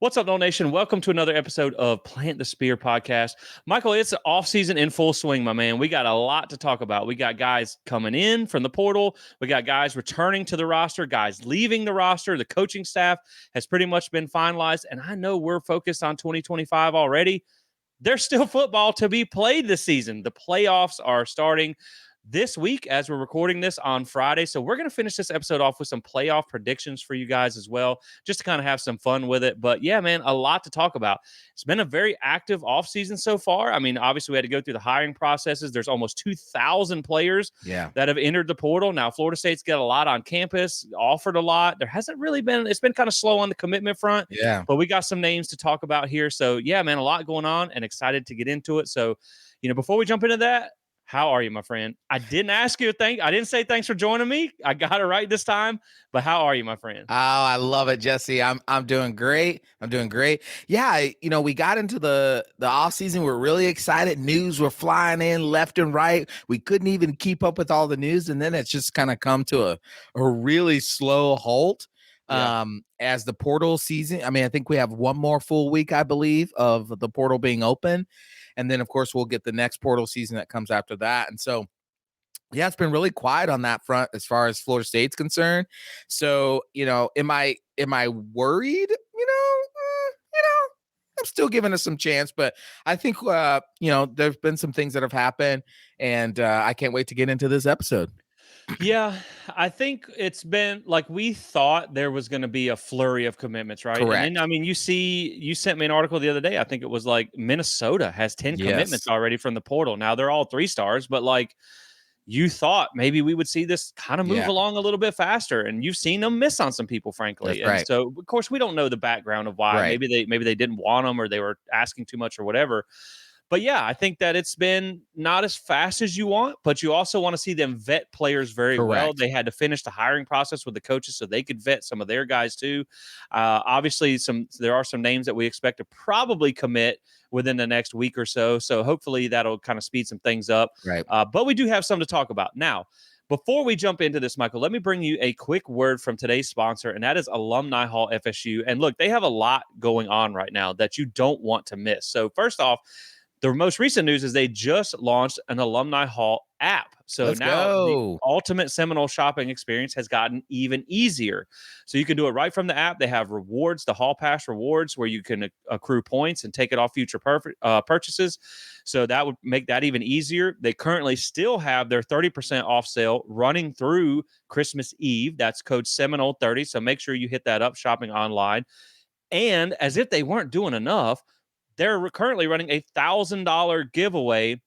What's up, Nole Nation? Welcome to another episode of Plant the Spear podcast. Michael, it's the offseason in full swing, my man. We got a lot to talk about. We got guys coming in from the portal. We got guys returning to the roster, guys leaving the roster. The coaching staff has pretty much been finalized. And I know we're focused on 2025 already. There's still football to be played this season. The playoffs are starting this week as we're recording this on Friday. So we're going to finish this episode off with some playoff predictions for you guys as well, just to kind of have some fun with it. But yeah, man, a lot to talk about. It's been a very active offseason so far. I mean, obviously we had to go through the hiring processes. There's almost 2,000 players that have entered the portal. Now, Florida State's got a lot on campus, offered a lot. There hasn't really been, it's been kind of slow on the commitment front. Yeah. But we got some names to talk about here. So yeah, man, a lot going on and excited to get into it. So, before we jump into that, how are you, my friend? I didn't ask you a thing. I didn't say thanks for joining me. I got it right this time. But how are you, my friend? Oh, I love it, Jesse. I'm doing great. I'm doing great. Yeah, we got into the off season. We're really excited. News were flying in left and right. We couldn't even keep up with all the news, and then it's just kind of come to a really slow halt. As the portal season. I mean, I think we have one more full week, I believe, of the portal being open. And then, of course, we'll get the next portal season that comes after that. And so, yeah, it's been really quiet on that front as far as Florida State's concerned. So, am I worried? I'm still giving us some chance, but I think, there's been some things that have happened, and I can't wait to get into this episode. Yeah, I think it's been like we thought there was going to be a flurry of commitments, right? Correct. And then, you sent me an article the other day. I think it was like Minnesota has 10 commitments already from the portal. Now they're all 3-stars, but like you thought maybe we would see this kind of move along a little bit faster, and you've seen them miss on some people, frankly. That's and right. so, of course, we don't know the background of why. Right. Maybe they didn't want them or they were asking too much or whatever. But yeah, I think that it's been not as fast as you want, but you also want to see them vet players very well. They had to finish the hiring process with the coaches so they could vet some of their guys too. Obviously, there are some names that we expect to probably commit within the next week or so. So hopefully that'll kind of speed some things up. Right. But we do have some to talk about. Now, before we jump into this, Michael, let me bring you a quick word from today's sponsor, and that is Alumni Hall FSU. And look, they have a lot going on right now that you don't want to miss. So first off, the most recent news is they just launched an Alumni Hall app. So now the ultimate Seminole shopping experience has gotten even easier. So you can do it right from the app. They have rewards, the Hall Pass rewards, where you can accrue points and take it off future purchases. So that would make that even easier. They currently still have their 30% off sale running through Christmas Eve. That's code Seminole30. So make sure you hit that up shopping online. And as if they weren't doing enough, they're currently running a $1,000 giveaway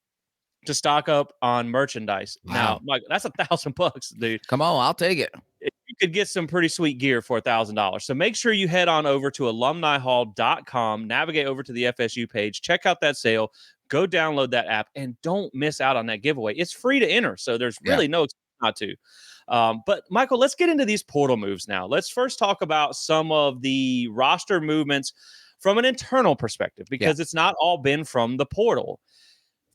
to stock up on merchandise. Wow. Now, Mike, that's $1,000, dude. Come on, I'll take it. You could get some pretty sweet gear for $1,000. So make sure you head on over to alumnihall.com, navigate over to the FSU page, check out that sale, go download that app, and don't miss out on that giveaway. It's free to enter, so there's really no excuse not to. But Michael, let's get into these portal moves now. Let's first talk about some of the roster movements from an internal perspective, because it's not all been from the portal.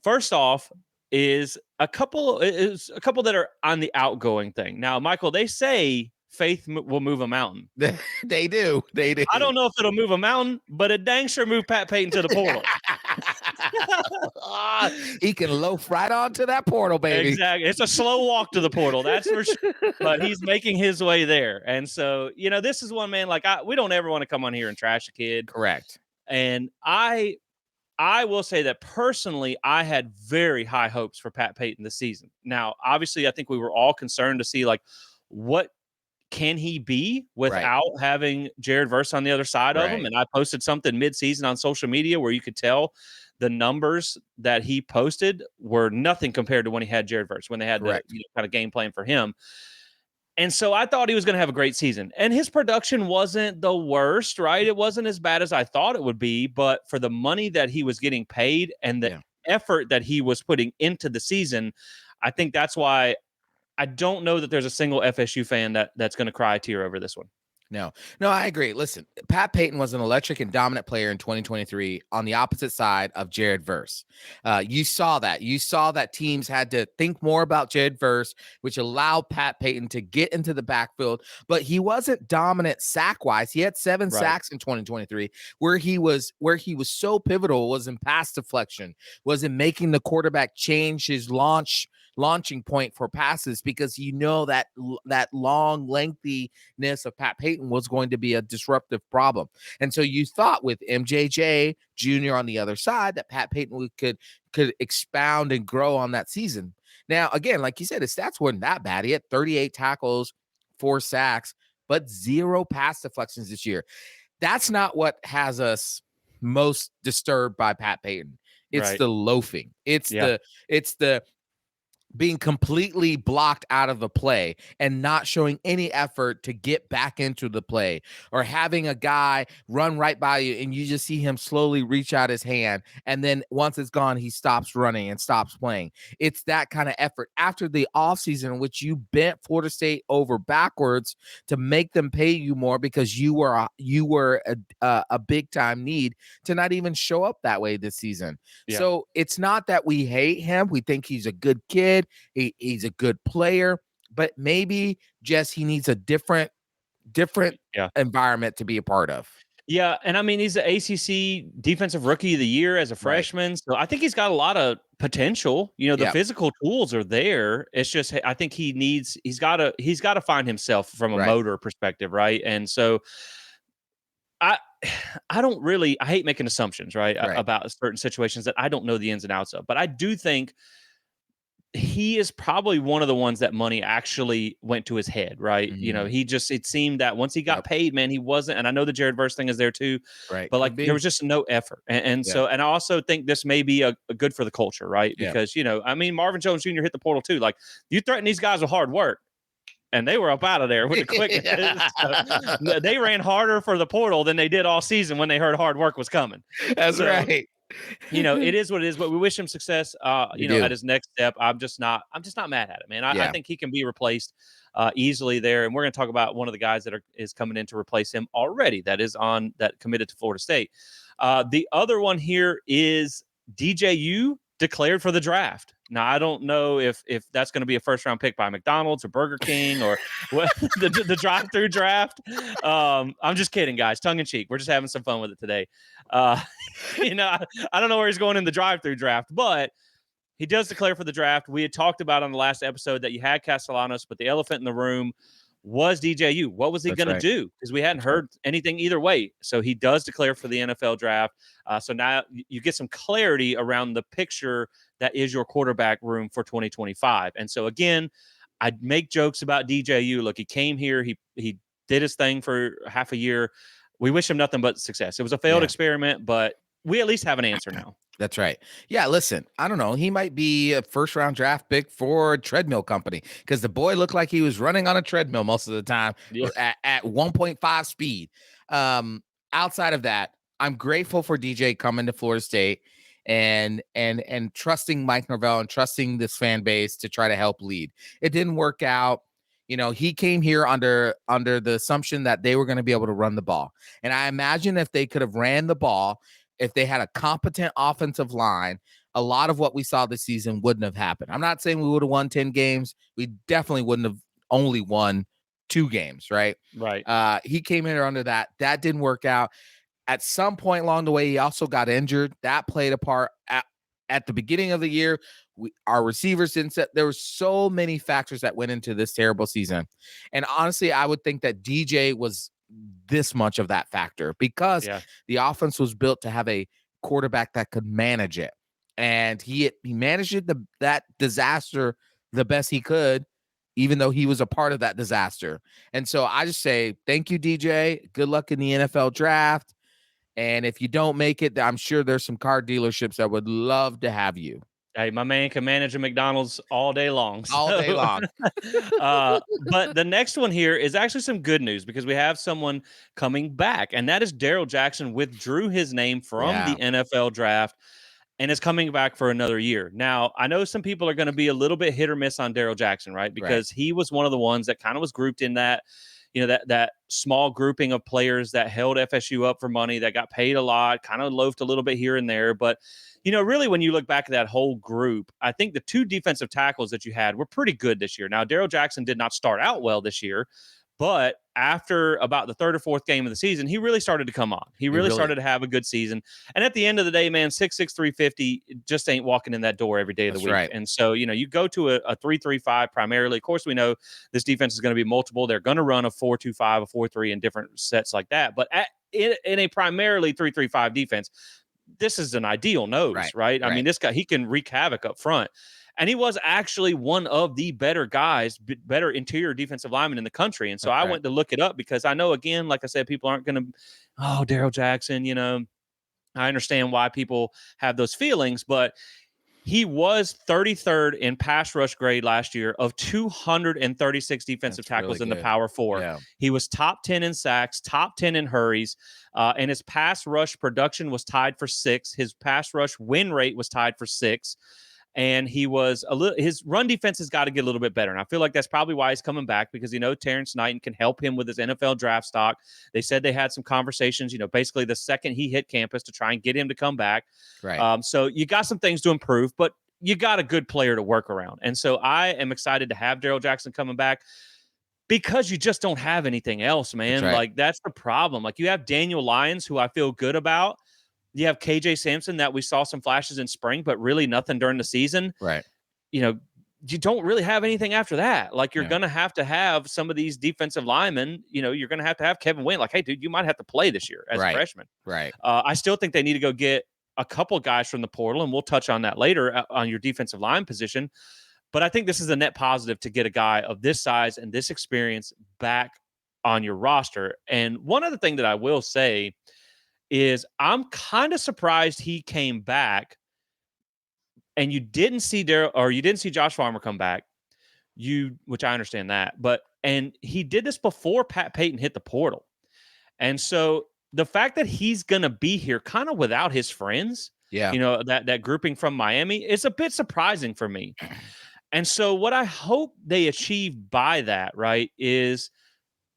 First off is a couple that are on the outgoing thing. Now, Michael, they say faith will move a mountain. They do. I don't know if it'll move a mountain, but it dang sure moved Pat Payton to the portal. He can loaf right onto that portal, baby. Exactly. It's a slow walk to the portal, that's for sure. But he's making his way there. And so, this is one, man, like we don't ever want to come on here and trash a kid. Correct. And I will say that personally, I had very high hopes for Pat Payton this season. Now, obviously, I think we were all concerned to see, like, what can he be without having Jared Verse on the other side of him? And I posted something mid-season on social media where you could tell the numbers that he posted were nothing compared to when he had Jared Verse, when they had the kind of game plan for him. And so I thought he was going to have a great season. And his production wasn't the worst, right? It wasn't as bad as I thought it would be. But for the money that he was getting paid and the effort that he was putting into the season, I think that's why I don't know that there's a single FSU fan that's going to cry a tear over this one. No, no, I agree. Listen, Pat Payton was an electric and dominant player in 2023 on the opposite side of Jared Verse. You saw that. You saw that teams had to think more about Jared Verse, which allowed Pat Payton to get into the backfield. But he wasn't dominant sack wise. He had 7 Right. sacks in 2023. Where he was so pivotal was in pass deflection, was in making the quarterback change his launching point for passes, because that long lengthiness of Pat Payton was going to be a disruptive problem. And so you thought with MJJ Jr. on the other side that Pat Payton could expound and grow on that season. Now, again, like you said, his stats weren't that bad. He had 38 tackles, 4 sacks, but 0 pass deflections this year. That's not what has us most disturbed by Pat Payton. It's Right. the loafing. It's Yeah. the being completely blocked out of the play and not showing any effort to get back into the play, or having a guy run right by you and you just see him slowly reach out his hand, and then once it's gone he stops running and stops playing. It's that kind of effort after the offseason in which you bent Florida State over backwards to make them pay you more because you were a big time need, to not even show up that way this season. Yeah. So it's not that we hate him. We think he's a good kid. He's a good player, but maybe just he needs a different Yeah. environment to be a part of. Yeah, and I mean, he's the ACC Defensive Rookie of the Year as a Right. freshman, so I think he's got a lot of potential. You know, the Yeah. physical tools are there. It's just I think he's got to find himself from a Right. motor perspective, right? And so I I don't really I hate making assumptions, right, Right. about certain situations that I don't know the ins and outs of, but I do think he is probably one of the ones that money actually went to his head, right? You know, Mm, it seemed that once he got yep. paid, man, he wasn't, and I know the Jared Verse thing is there too, Right. but like Could there be. was just no effort. And Yeah. so, and I also think this may be a good for the culture, right? Yeah. Because, I mean, Marvin Jones Jr. hit the portal too. Like you threaten these guys with hard work, and they were up out of there with the quickness. So, they ran harder for the portal than they did all season when they heard hard work was coming. That's So, right. it is what it is, but we wish him success, We at do. his next step. I'm just not mad at it, man. I Yeah. think he can be replaced easily there. And we're going to talk about one of the guys that is coming in to replace him already that committed to Florida State. The other one here is DJU declared for the draft. Now, I don't know if that's going to be a first round pick by McDonald's or Burger King or what the drive through draft. I'm just kidding, guys. Tongue in cheek. We're just having some fun with it today. Uh, I don't know where he's going in the drive-through draft, but he does declare for the draft. We had talked about on the last episode that you had Castellanos, but the elephant in the room was DJU. What was he That's going to right. do? Because we hadn't That's right. heard anything either way. So he does declare for the NFL draft. So now you get some clarity around the picture that is your quarterback room for 2025. And so again, I'd make jokes about DJU. Look, he came here, he did his thing for half a year. We wish him nothing but success. It was a failed Yeah. experiment, but we at least have an answer now. That's right. Yeah, listen, I don't know. He might be a first round draft pick for a treadmill company, because the boy looked like he was running on a treadmill most of the time Yeah. at 1.5 speed. Outside of that, I'm grateful for DJ coming to Florida State and trusting Mike Norvell and trusting this fan base to try to help lead. It didn't work out. He came here under the assumption that they were going to be able to run the ball. And I imagine if they could have ran the ball, if they had a competent offensive line, a lot of what we saw this season wouldn't have happened. I'm not saying we would have won 10 games. We definitely wouldn't have only won 2 games, right? Right. He came in under that. That didn't work out. At some point along the way, he also got injured. That played a part. At the beginning of the year, our receivers didn't set. There were so many factors that went into this terrible season. And honestly, I would think that DJ was this much of that factor, because Yeah. the offense was built to have a quarterback that could manage it. And he managed that disaster the best he could, even though he was a part of that disaster. And so I just say, thank you, DJ. Good luck in the NFL draft. And if you don't make it, I'm sure there's some car dealerships that would love to have you. Hey, my man can manage a McDonald's all day long. All day long. But the next one here is actually some good news, because we have someone coming back, and that is Daryl Jackson withdrew his name from the NFL draft and is coming back for another year. Now, I know some people are going to be a little bit hit or miss on Daryl Jackson, right? Because he was one of the ones that kind of was grouped in that, that small grouping of players that held FSU up for money, that got paid a lot, kind of loafed a little bit here and there. But, really when you look back at that whole group, I think the two defensive tackles that you had were pretty good this year. Now, Daryl Jackson did not start out well this year, but after about the third or fourth game of the season, he really started to come on. He really started to have a good season. And at the end of the day, man, 6'6", 350 just ain't walking in that door every day of the week. Right. And so, you go to a 3-3-5 primarily. Of course, we know this defense is going to be multiple. They're going to run a 4-2-5, a 4-3 in different sets like that. But in a primarily 3-3-5 defense, this is an ideal nose, right? I mean, this guy, he can wreak havoc up front. And he was actually one of the better guys, better interior defensive linemen in the country. And so I went to look it up because I know, again, like I said, people aren't going to, Daryl Jackson, I understand why people have those feelings, but he was 33rd in pass rush grade last year of 236 defensive tackles in the Power Four. Yeah. He was top 10 in sacks, top 10 in hurries, and his pass rush production was tied for 6th. His pass rush win rate was tied for 6th. And he was his run defense has got to get a little bit better. And I feel like that's probably why he's coming back, because, Terrence Knighton can help him with his NFL draft stock. They said they had some conversations, basically the second he hit campus to try and get him to come back. Right. So you got some things to improve, but you got a good player to work around. And so I am excited to have Daryl Jackson coming back, because you just don't have anything else, man. That's right. Like, that's the problem. Like, you have Daniel Lyons, who I feel good about. You have KJ Sampson that we saw some flashes in spring, but really nothing during the season. Right. You don't really have anything after that. Like, you're going to have some of these defensive linemen, you're going to have Kevin Wayne. Like, hey, dude, you might have to play this year as a freshman. Right. I still think they need to go get a couple guys from the portal, and we'll touch on that later on your defensive line position. But I think this is a net positive to get a guy of this size and this experience back on your roster. And one other thing that I will say is I'm kind of surprised he came back and you didn't see Josh Farmer come back. Which I understand that, and he did this before Pat Payton hit the portal. And so the fact that he's going to be here kind of without his friends, that grouping from Miami, is a bit surprising for me. And so what I hope they achieve by that, right, is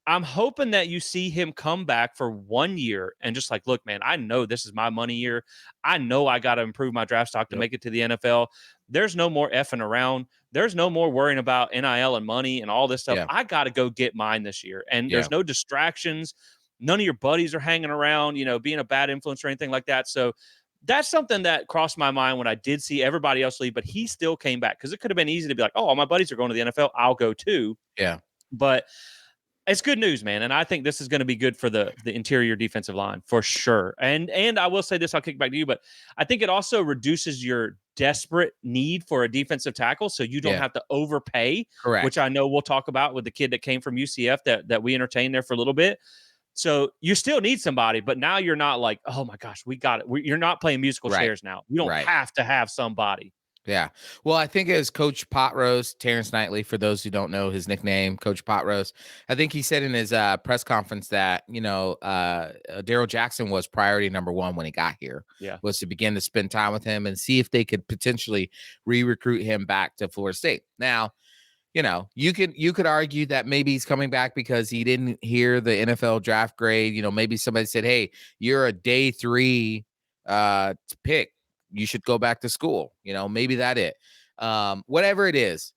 I'm hoping that you see him come back for 1 year and just like, look, man, I know this is my money year. I know I got to improve my draft stock to make it to the NFL. There's no more effing around. There's no more worrying about NIL and money and all this stuff. I got to go get mine this year. And there's no distractions. None of your buddies are hanging around, being a bad influence or anything like that. So that's something that crossed my mind when I did see everybody else leave, but he still came back, because it could have been easy to be like, oh, all my buddies are going to the NFL. I'll go too. Yeah. But it's good news, man. And I think this is going to be good for the interior defensive line for sure. And I will say this, I'll kick back to you, but I think it also reduces your desperate need for a defensive tackle, so you don't have to overpay. Correct. Which I know we'll talk about with the kid that came from UCF that we entertained there for a little bit. So you still need somebody, but now you're not like, oh my gosh, we got it. You're not playing musical chairs now. You don't have to have somebody. Yeah. Well, I think it was Coach Potrose, Terrence Knightley, for those who don't know his nickname, Coach Potrose. I think he said in his press conference that, Daryl Jackson was priority number 1 when he got here. Yeah. Was to begin to spend time with him and see if they could potentially re-recruit him back to Florida State. Now, you could argue that maybe he's coming back because he didn't hear the NFL draft grade. Maybe somebody said, hey, you're a day 3 pick. You should go back to school. Maybe that it. Whatever it is,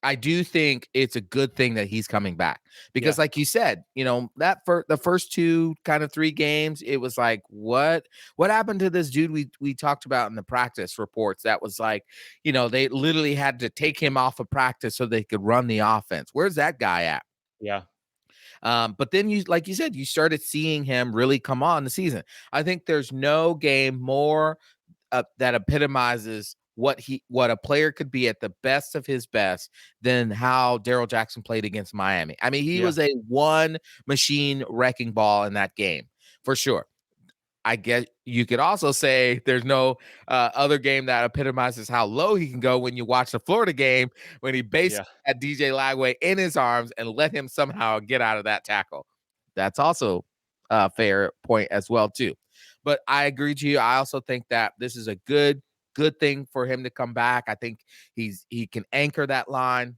I do think it's a good thing that he's coming back, because like you said, that for the first 2 kind of 3 games, it was like, what happened to this dude we talked about in the practice reports? That was like, they literally had to take him off of practice so they could run the offense. Where's that guy at? Yeah. But then like you said, you started seeing him really come on the season. I think there's no game more that epitomizes what a player could be at the best of his best than how Daryl Jackson played against Miami. I mean, he was a one machine wrecking ball in that game for sure. I guess you could also say there's no other game that epitomizes how low he can go when you watch the Florida game, when he basically had DJ Lagway in his arms and let him somehow get out of that tackle. That's also a fair point as well too. But I agree to you. I also think that this is a good thing for him to come back. I think he can anchor that line.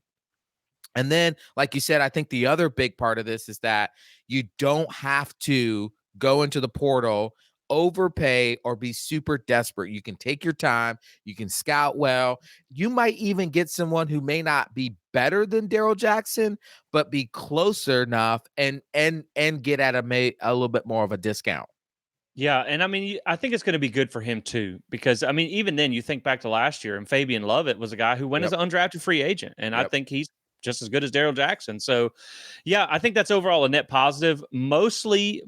And then, like you said, I think the other big part of this is that you don't have to go into the portal, overpay, or be super desperate. You can take your time. You can scout well. You might even get someone who may not be better than Daryl Jackson, but be closer enough and get at a little bit more of a discount. Yeah, and I mean, I think it's going to be good for him too, because I mean, even then, you think back to last year, and Fabian Lovett was a guy who went as Yep. an undrafted free agent, and I Yep. think he's just as good as Daryl Jackson. So, yeah, I think that's overall a net positive, mostly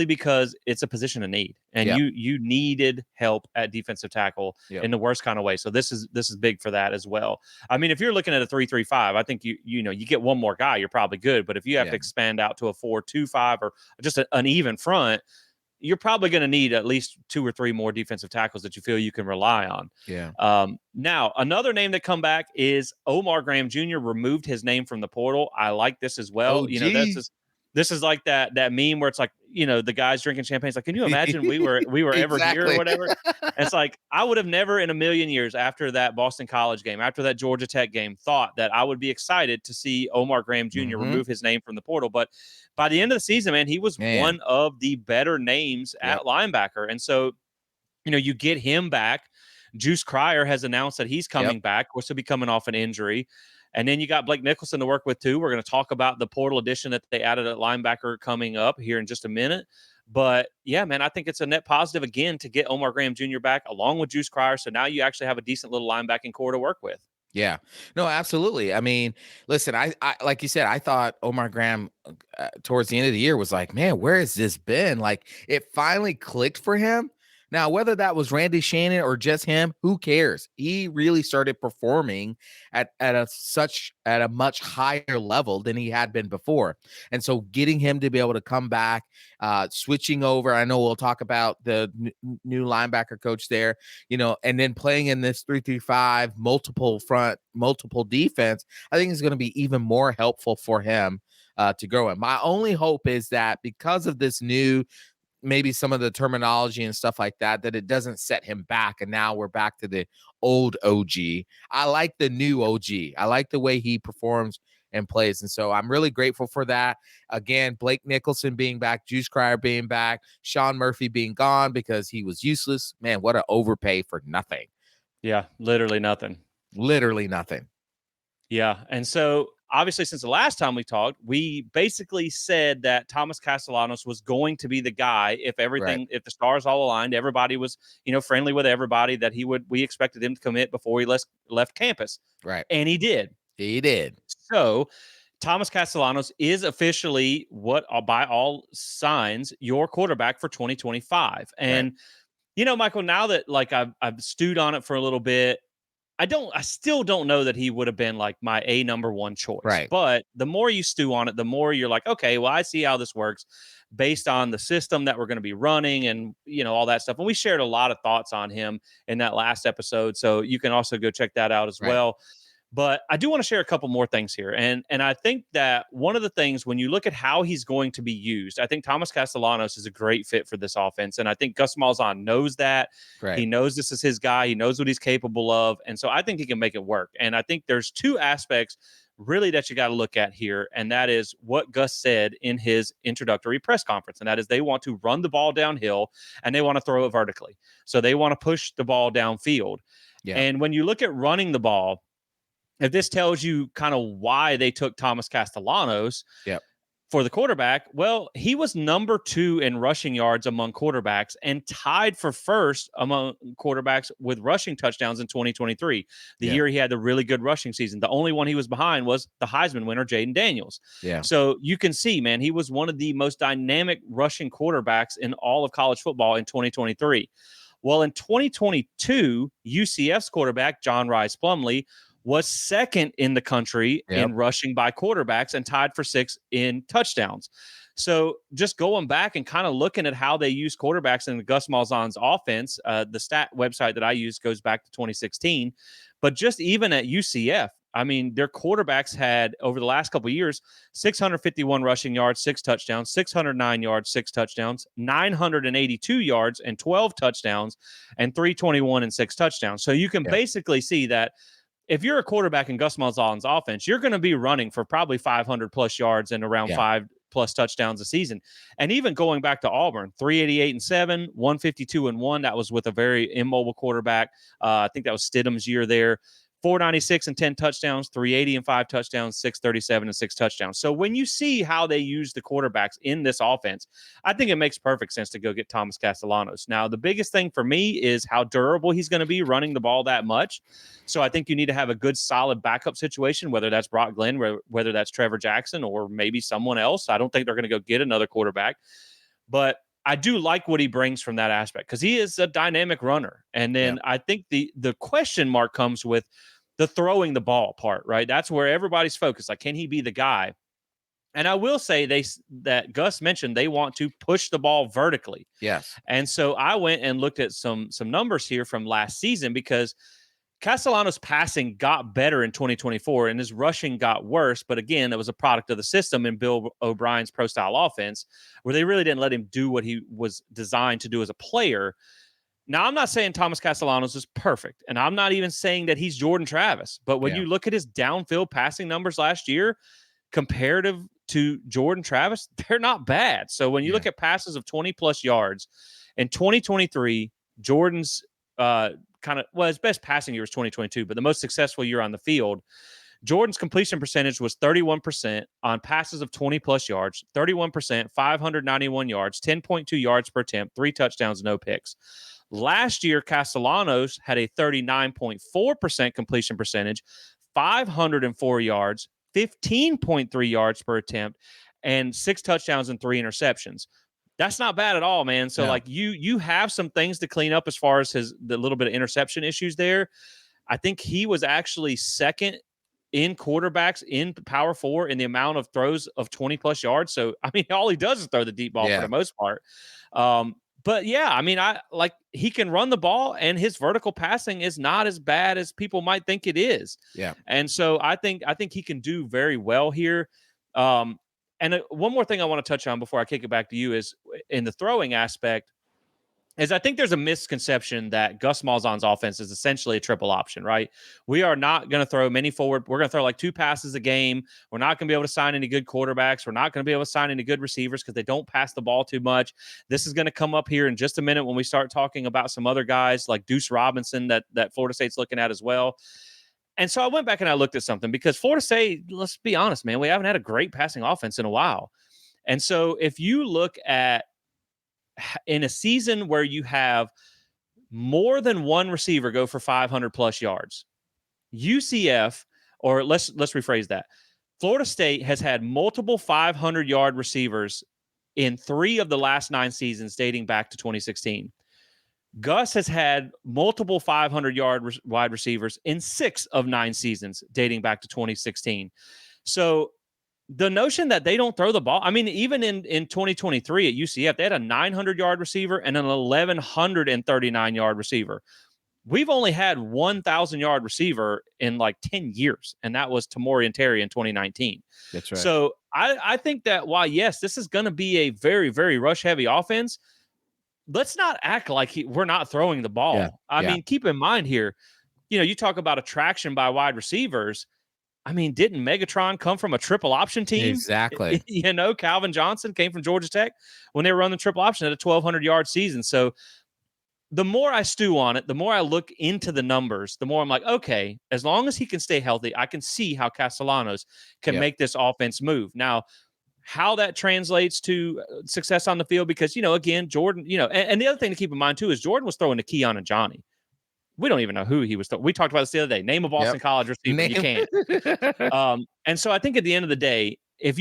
because it's a position of need, and Yep. you needed help at defensive tackle Yep. in the worst kind of way. So this is big for that as well. I mean, if you're looking at a 3-3-5, I think you get one more guy, you're probably good. But if you have Yeah. to expand out to a 4-2-5 or just an even front, you're probably going to need at least 2 or 3 more defensive tackles that you feel you can rely on. Yeah. Now, another name that come back is Omar Graham Jr. removed his name from the portal. I like this as well. You know, OG. this is like that meme where it's like, the guys drinking champagne. It's like, can you imagine we were ever here or Exactly. whatever? And it's like, I would have never in a million years after that Boston College game, after that Georgia Tech game, thought that I would be excited to see Omar Graham Jr. Mhm. remove his name from the portal. But by the end of the season, man, he was Man. one of the better names Yep. at linebacker. And so, you get him back. Juice Cryer has announced that he's Yep. coming back, which will be coming off an injury. And then you got Blake Nicholson to work with too. We're going to talk about the portal addition that they added at linebacker coming up here in just a minute. But yeah, man, I think it's a net positive again to get Omar Graham Jr. back along with Juice Cryer. So now you actually have a decent little linebacking core to work with. Yeah. No, absolutely. I mean, listen, I like you said, I thought Omar Graham towards the end of the year was like, man, where has this been? Like, it finally clicked for him. Now, whether that was Randy Shannon or just him, who cares? He really started performing at a much higher level than he had been before. And so getting him to be able to come back, switching over, I know we'll talk about the new linebacker coach there, and then playing in this 3-3-5, multiple front, multiple defense, I think is going to be even more helpful for him to grow in. My only hope is that because of this new, maybe some of the terminology and stuff like that, that it doesn't set him back. And now we're back to the old OG. I like the new OG. I like the way he performs and plays. And so I'm really grateful for that. Again, Blake Nicholson being back, Juice Cryer being back, Sean Murphy being gone because he was useless. Man, what an overpay for nothing. Yeah, literally nothing. Literally nothing. Yeah. And so obviously, since the last time we talked, we basically said that Thomas Castellanos was going to be the guy if Right. if the stars all aligned, everybody was, friendly with everybody, that we expected him to commit before he left campus. Right. And he did. He did. So Thomas Castellanos is officially what, by all signs, your quarterback for 2025. Right. And, Michael, now that like I've stewed on it for a little bit, I still don't know that he would have been like my number one choice. Right. But the more you stew on it, the more you're like, okay, well, I see how this works based on the system that we're going to be running and, all that stuff. And we shared a lot of thoughts on him in that last episode. So you can also go check that out as Right. well. But I do want to share a couple more things here. And I think that one of the things, when you look at how he's going to be used, I think Thomas Castellanos is a great fit for this offense. And I think Gus Malzahn knows that. Right. He knows this is his guy. He knows what he's capable of. And so I think he can make it work. And I think there's two aspects really that you got to look at here. And that is what Gus said in his introductory press conference. And that is they want to run the ball downhill and they want to throw it vertically. So they want to push the ball downfield. Yeah. And when you look at running the ball, if this tells you kind of why they took Thomas Castellanos Yep. for the quarterback, well, he was number 2 in rushing yards among quarterbacks and tied for first among quarterbacks with rushing touchdowns in 2023, the Yeah. year he had the really good rushing season. The only one he was behind was the Heisman winner, Jaden Daniels. Yeah. So you can see, man, he was one of the most dynamic rushing quarterbacks in all of college football in 2023. Well, in 2022, UCF's quarterback, John Rice Plumlee, was second in the country in rushing by quarterbacks and tied for 6th in touchdowns. So just going back and kind of looking at how they use quarterbacks in the Gus Malzahn's offense, the stat website that I use goes back to 2016. But just even at UCF, I mean, their quarterbacks had, over the last couple of years, 651 rushing yards, 6 touchdowns, 609 yards, 6 touchdowns, 982 yards and 12 touchdowns, and 321 and 6 touchdowns. So you can basically see that if you're a quarterback in Gus Malzahn's offense, you're going to be running for probably 500 plus yards and around 5+ touchdowns a season. And even going back to Auburn, 388-7, 152-1. That was with a very immobile quarterback. I think that was Stidham's year there. 496 and 10 touchdowns, 380 and 5 touchdowns, 637 and 6 touchdowns. So when you see how they use the quarterbacks in this offense, I think it makes perfect sense to go get Thomas Castellanos. Now, the biggest thing for me is how durable he's going to be running the ball that much. So I think you need to have a good, solid backup situation, whether that's Brock Glenn, whether that's Trevor Jackson, or maybe someone else. I don't think they're going to go get another quarterback. But I do like what he brings from that aspect because he is a dynamic runner. And then I think the question mark comes with the throwing the ball part, right? That's where everybody's focused. Like, can he be the guy? And I will say that Gus mentioned they want to push the ball vertically. Yes. And so I went and looked at some numbers here from last season because Castellanos' passing got better in 2024 and his rushing got worse. But again, it was a product of the system in Bill O'Brien's pro-style offense where they really didn't let him do what he was designed to do as a player. Now, I'm not saying Thomas Castellanos is perfect, and I'm not even saying that he's Jordan Travis. But when you look at his downfield passing numbers last year, comparative to Jordan Travis, they're not bad. So when you look at passes of 20-plus yards, in 2023, Jordan's his best passing year was 2022, but the most successful year on the field, Jordan's completion percentage was 31% on passes of 20-plus yards, 31%, 591 yards, 10.2 yards per attempt, 3 touchdowns, no picks. Last year, Castellanos had a 39.4% completion percentage, 504 yards, 15.3 yards per attempt, and 6 touchdowns and 3 interceptions. That's not bad at all, man. So like you have some things to clean up as far as the little bit of interception issues there. I think he was actually second in quarterbacks in Power 4 in the amount of throws of 20-plus yards. So, I mean, all he does is throw the deep ball for the most part. But yeah, I mean, he can run the ball and his vertical passing is not as bad as people might think it is. Yeah. And so I think he can do very well here. And one more thing I want to touch on before I kick it back to you is in the throwing aspect is I think there's a misconception that Gus Malzahn's offense is essentially a triple option, right? We are not going to throw many forward. We're going to throw like 2 passes a game. We're not going to be able to sign any good quarterbacks. We're not going to be able to sign any good receivers because they don't pass the ball too much. This is going to come up here in just a minute when we start talking about some other guys like Deuce Robinson that Florida State's looking at as well. And so I went back and I looked at something because Florida State, let's be honest, man, we haven't had a great passing offense in a while. And so if you look at in a season where you have more than one receiver go for 500-plus yards, UCF, or let's rephrase that, Florida State has had multiple 500-yard receivers in 3 of the last 9 seasons dating back to 2016. Gus has had multiple 500-yard wide receivers in 6 of 9 seasons dating back to 2016. So the notion that they don't throw the ball, I mean, even in 2023 at UCF, they had a 900-yard receiver and an 1,139-yard receiver. We've only had 1,000-yard receiver in like 10 years, and that was Tamori Terry in 2019. That's right. So I think that while, yes, this is going to be a very, very rush-heavy offense, let's not act like we're not throwing the ball. Yeah, I mean, keep in mind here, you talk about attraction by wide receivers. I mean, didn't Megatron come from a triple option team? Exactly. Calvin Johnson came from Georgia Tech when they were running triple option at a 1,200-yard season. So the more I stew on it, the more I look into the numbers, the more I'm like, okay, as long as he can stay healthy, I can see how Castellanos can make this offense move. Now, how that translates to success on the field, because, again, Jordan, and the other thing to keep in mind, too, is Jordan was throwing to Keon and Johnny. We don't even know who he was throwing. We talked about this the other day. Name a Boston College receiver. You can't. And so I think at the end of the day, if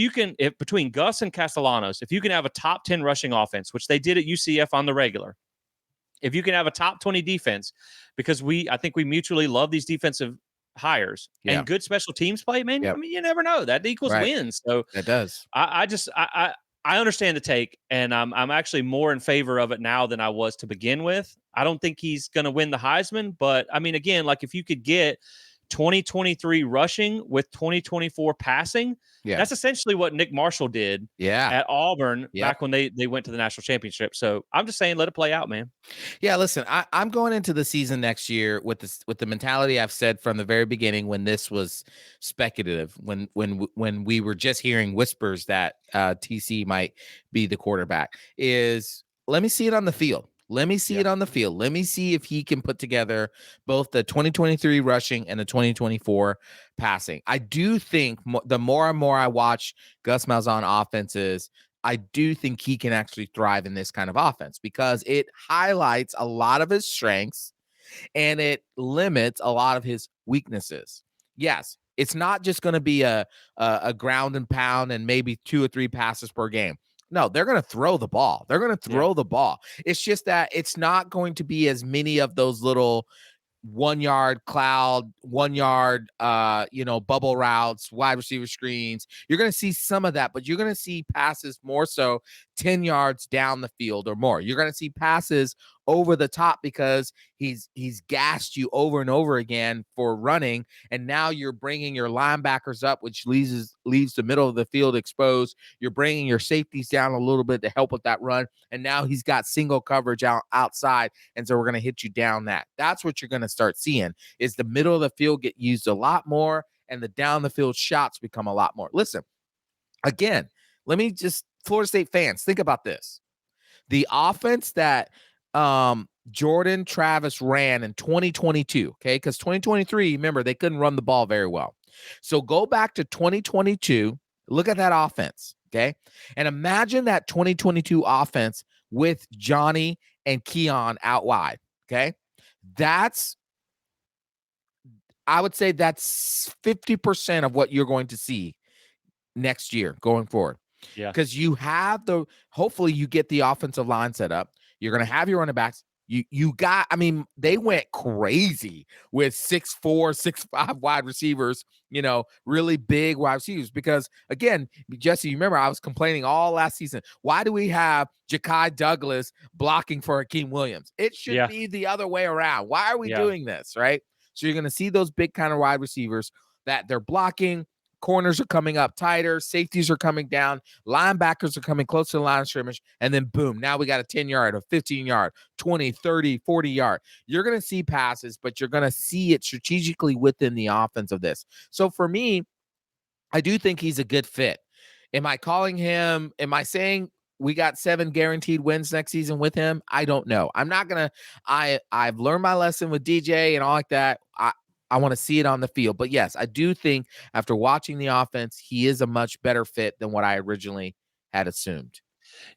between Gus and Castellanos, if you can have a top 10 rushing offense, which they did at UCF on the regular, if you can have a top 20 defense, because I think we mutually love these defensive hires and good special teams play, man. I mean, you never know. That equals wins. So it does. I understand the take, and I'm actually more in favor of it now than I was to begin with. I don't think he's going to win the Heisman, but I mean, again, like if you could get 2023 rushing with 2024 passing. Yeah. That's essentially what Nick Marshall did Yeah. at Auburn Yep. back when they went to the national championship. So I'm just saying, let it play out, man. Yeah, listen, I'm going into the season next year with the mentality I've said from the very beginning when this was speculative, when we were just hearing whispers that TC might be the quarterback, is let me see it on the field. Let me see it on the field. Let me see if he can put together both the 2023 rushing and the 2024 passing. I do think the more and more I watch Gus Malzahn offenses, I do think he can actually thrive in this kind of offense because it highlights a lot of his strengths and it limits a lot of his weaknesses. Yes, it's not just going to be a ground and pound and maybe 2 or 3 passes per game. No, they're going to throw the ball. They're going to throw the ball. It's just that it's not going to be as many of those little 1 yard cloud, 1 yard, bubble routes, wide receiver screens. You're going to see some of that, but you're going to see passes more so 10 yards down the field or more. You're going to see passes over the top because he's gassed you over and over again for running, and now you're bringing your linebackers up, which leaves the middle of the field exposed. You're bringing your safeties down a little bit to help with that run, and now he's got single coverage outside, and so we're going to hit you down that. That's what you're going to start seeing is the middle of the field get used a lot more, and the down the field shots become a lot more. Listen, again, Florida State fans, think about this. The offense that Jordan Travis ran in 2022, okay? Because 2023, remember, they couldn't run the ball very well. So go back to 2022, look at that offense, okay? And imagine that 2022 offense with Johnny and Keon out wide, okay? I would say that's 50% of what you're going to see next year going forward. Yeah. Because hopefully you get the offensive line set up. You're going to have your running backs. They went crazy with 6'4", 6'5" wide receivers, really big wide receivers. Because again, Jesse, you remember I was complaining all last season. Why do we have Ja'Kai Douglas blocking for Hakeem Williams? It should be the other way around. Why are we doing this, right? So you're going to see those big kind of wide receivers that they're blocking. Corners are coming up tighter. Safeties are coming down. Linebackers are coming close to the line of scrimmage. And then, boom, now we got a 10-yard, a 15-yard, 20, 30, 40-yard. You're going to see passes, but you're going to see it strategically within the offense of this. So for me, I do think he's a good fit. Am I saying we got 7 guaranteed wins next season with him? I don't know. I'm not going to – I've learned my lesson with DJ and all like that. I want to see it on the field. But yes, I do think after watching the offense, he is a much better fit than what I originally had assumed.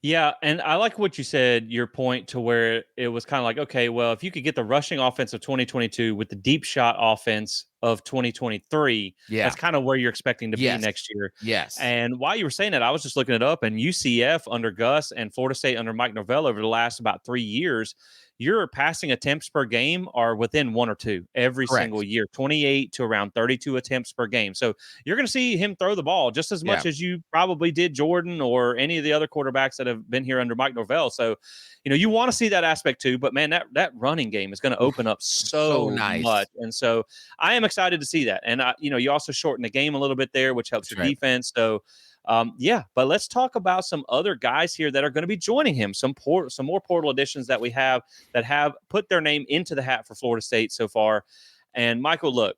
Yeah, and I like what you said, your point to where it was kind of like, okay, well, if you could get the rushing offense of 2022 with the deep shot offense of 2023, that's kind of where you're expecting to be next year. Yes. And while you were saying that, I was just looking it up, and UCF under Gus and Florida State under Mike Norvell over the last about 3 years, your passing attempts per game are within 1 or 2 every single year, 28 to around 32 attempts per game. So you're going to see him throw the ball just as much as you probably did Jordan or any of the other quarterbacks that have been here under Mike Norvell. So, you want to see that aspect too, but man, that running game is going to open up so nice. much. And so I am excited to see that. And, you also shorten the game a little bit there, which helps your defense. So, but let's talk about some other guys here that are going to be joining him. Some more portal additions that we have that have put their name into the hat for Florida State so far. And Michael, look,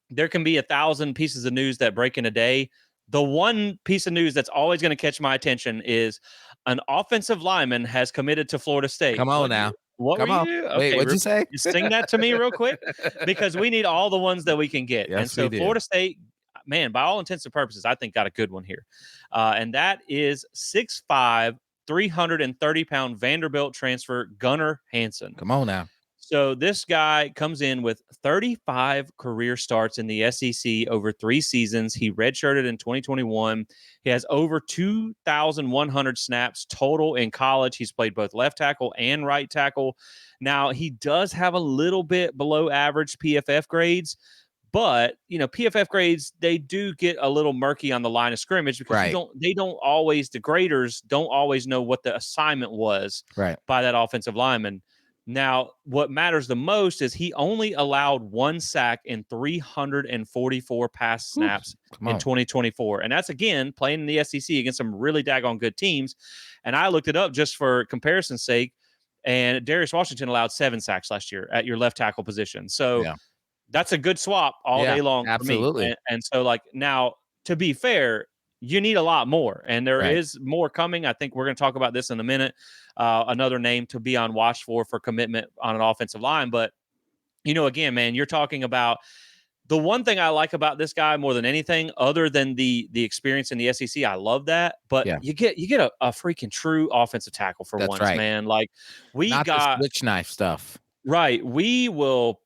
there can be 1,000 pieces of news that break in a day. The one piece of news that's always going to catch my attention is an offensive lineman has committed to Florida State. Come on now. What Come were on. you? Wait, what'd you say? Just sing that to me real quick, because we need all the ones that we can get. Yes, and so Florida State, man, by all intents and purposes, I think got a good one here. And that is 6'5", 330-pound Vanderbilt transfer Gunnar Hansen. Come on now. So this guy comes in with 35 career starts in the SEC over 3 seasons. He redshirted in 2021. He has over 2,100 snaps total in college. He's played both left tackle and right tackle. Now, he does have a little bit below average PFF grades, but, PFF grades, they do get a little murky on the line of scrimmage because the graders don't always know what the assignment was by that offensive lineman. Now, what matters the most is he only allowed 1 sack in 344 pass Whew, snaps come in on. 2024. And that's, again, playing in the SEC against some really daggone good teams. And I looked it up just for comparison's sake, and Darius Washington allowed 7 sacks last year at your left tackle position. So Yeah. that's a good swap all Yeah, day long for me. absolutely. And so, like, now, to be fair, you need a lot more, and there Right. is more coming. I think we're going to talk about this in a minute. Another name to be on watch for commitment on an offensive line. But, again, man, you're talking about the one thing I like about this guy more than anything, other than the experience in the SEC. I love that, but Yeah, you get a freaking true offensive tackle for that's once, right. man. Like, we Not the got switch knife stuff. right. We will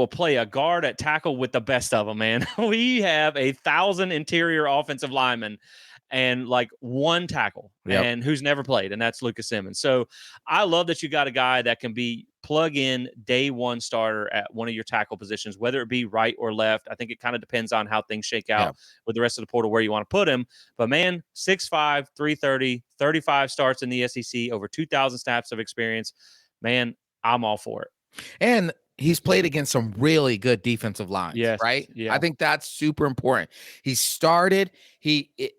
play a guard at tackle with the best of them, man. We have 1,000 interior offensive linemen and like 1 tackle, Yep. and who's never played, and that's Lucas Simmons. So I love that you got a guy that can be plug in day one starter at one of your tackle positions, whether it be right or left. I think it kind of depends on how things shake Yeah. out with the rest of the portal where you want to put him. But man, 6'5, 330, 35 starts in the SEC, over 2,000 snaps of experience. Man, I'm all for it. And he's played against some really good defensive lines, Yes. right? I Yeah. think that's super important. He started,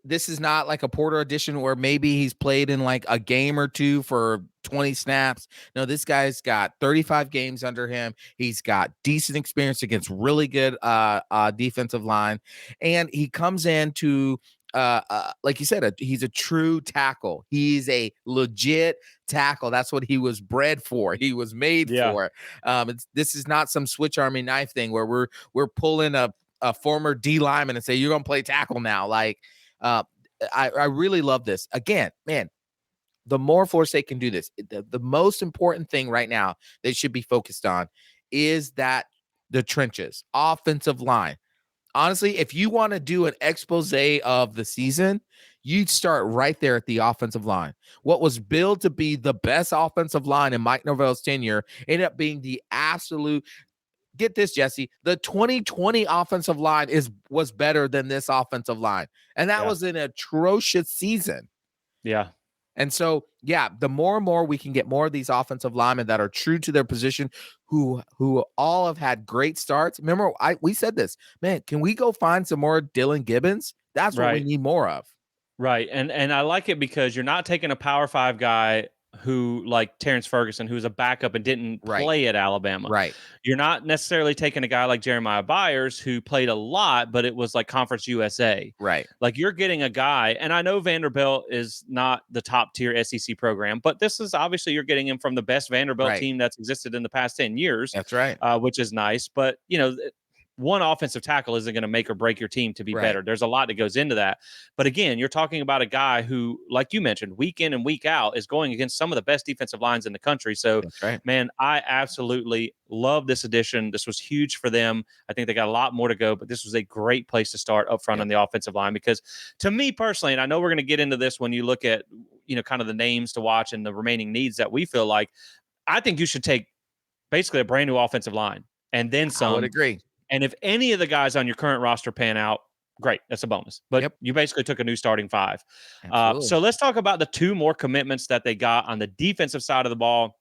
this is not like a Porter edition where maybe he's played in like a game or two for 20 snaps. No, this guy's got 35 games under him. He's got decent experience against really good defensive line. And he comes in to like you said, he's a true tackle. He's a legit tackle. That's what he was bred for. He was made Yeah. for. This is not some switch army knife thing where we're pulling a former D lineman and say you're gonna play tackle now. Like, I really love this. Again, man, the more Florida State can do this, the most important thing right now they should be focused on is that the trenches, offensive line. Honestly, if you want to do an expose of the season, you'd start right there at the offensive line. What was billed to be the best offensive line in Mike Norvell's tenure ended up being the absolute. Get this, Jesse. The 2020 offensive line was better than this offensive line, and that Yeah. was an atrocious season. Yeah. And so, yeah, the more and more we can get more of these offensive linemen that are true to their position, who all have had great starts. Remember, we said this, man. Can we go find some more Dylan Gibbons? That's what we Right. need more of. Right. And I like it because you're not taking a Power 5 guy who, like Terrence Ferguson, who's a backup and didn't Right, play at Alabama. right, You're not necessarily taking a guy like Jeremiah Byers who played a lot, but it was like Conference USA. right. Like, you're getting a guy, and I know Vanderbilt is not the top tier SEC program, but this is obviously you're getting him from the best Vanderbilt Right. team that's existed in the past 10 years, That's right. which is nice. But, one offensive tackle isn't going to make or break your team to be Right. better. There's a lot that goes into that. But again, you're talking about a guy who, like you mentioned, week in and week out is going against some of the best defensive lines in the country. So, That's right. man, I absolutely love this addition. This was huge for them. I think they got a lot more to go, but this was a great place to start up front on the offensive line because to me personally, and I know we're going to get into this when you look at, kind of the names to watch and the remaining needs that we feel like, I think you should take basically a brand new offensive line and then some. I would agree. And if any of the guys on your current roster pan out, great, that's a bonus. But you basically took a new starting 5. So let's talk about the 2 more commitments that they got on the defensive side of the ball,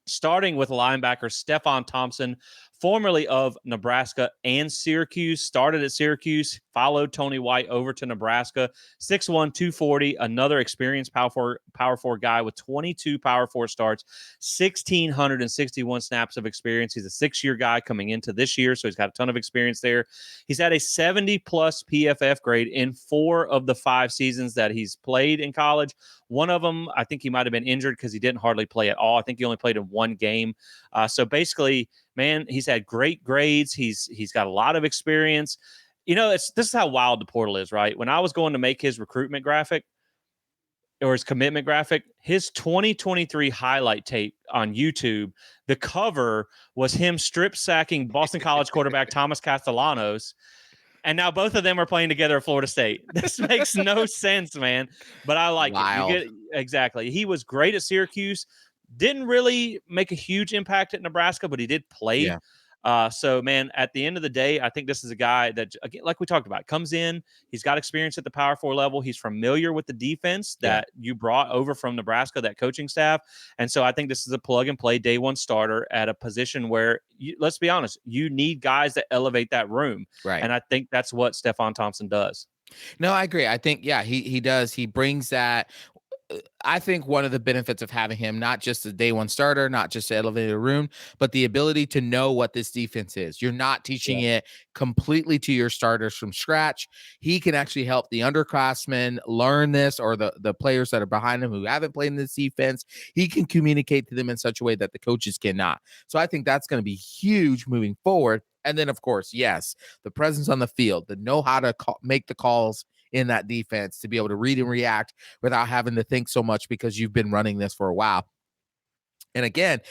starting with linebacker Stephon Thompson, formerly of Nebraska and Syracuse, started at Syracuse, followed Tony White over to Nebraska, 6'1", 240, another experienced Power 4 guy with 22 Power 4 starts, 1,661 snaps of experience. He's a 6-year guy coming into this year, so he's got a ton of experience there. He's had a 70-plus PFF grade in 4 of the 5 seasons that he's played in college. One of them, I think he might have been injured because he didn't hardly play at all. I think he only played in 1 game. So basically, man, he's had great grades. He's got a lot of experience. This is how wild the portal is, right? When I was going to make his recruitment graphic or his commitment graphic, his 2023 highlight tape on YouTube, the cover was him strip sacking Boston College quarterback Thomas Castellanos. And now both of them are playing together at Florida State. This makes no sense, man. But I like it. You get exactly. He was great at Syracuse. Didn't really make a huge impact at Nebraska, but he did play. Yeah. So, man, at the end of the day, I think this is a guy that, again, like we talked about, comes in. He's got experience at the Power 4 level. He's familiar with the defense Yeah. that you brought over from Nebraska, that coaching staff. And so I think this is a plug and play day one starter at a position where, let's be honest, you need guys that elevate that room. Right. And I think that's what Stephon Thompson does. No, I agree. I think, yeah, he does. He brings that. I think one of the benefits of having him, not just the day one starter, not just the elevated room, but the ability to know what this defense is. You're not teaching it completely to your starters from scratch. He can actually help the underclassmen learn this, or the players that are behind him who haven't played in this defense. He can communicate to them in such a way that the coaches cannot. So I think that's going to be huge moving forward. And then, of course, yes, the presence on the field, the know how to make the calls in that defense, to be able to read and react without having to think so much because you've been running this for a while. And again,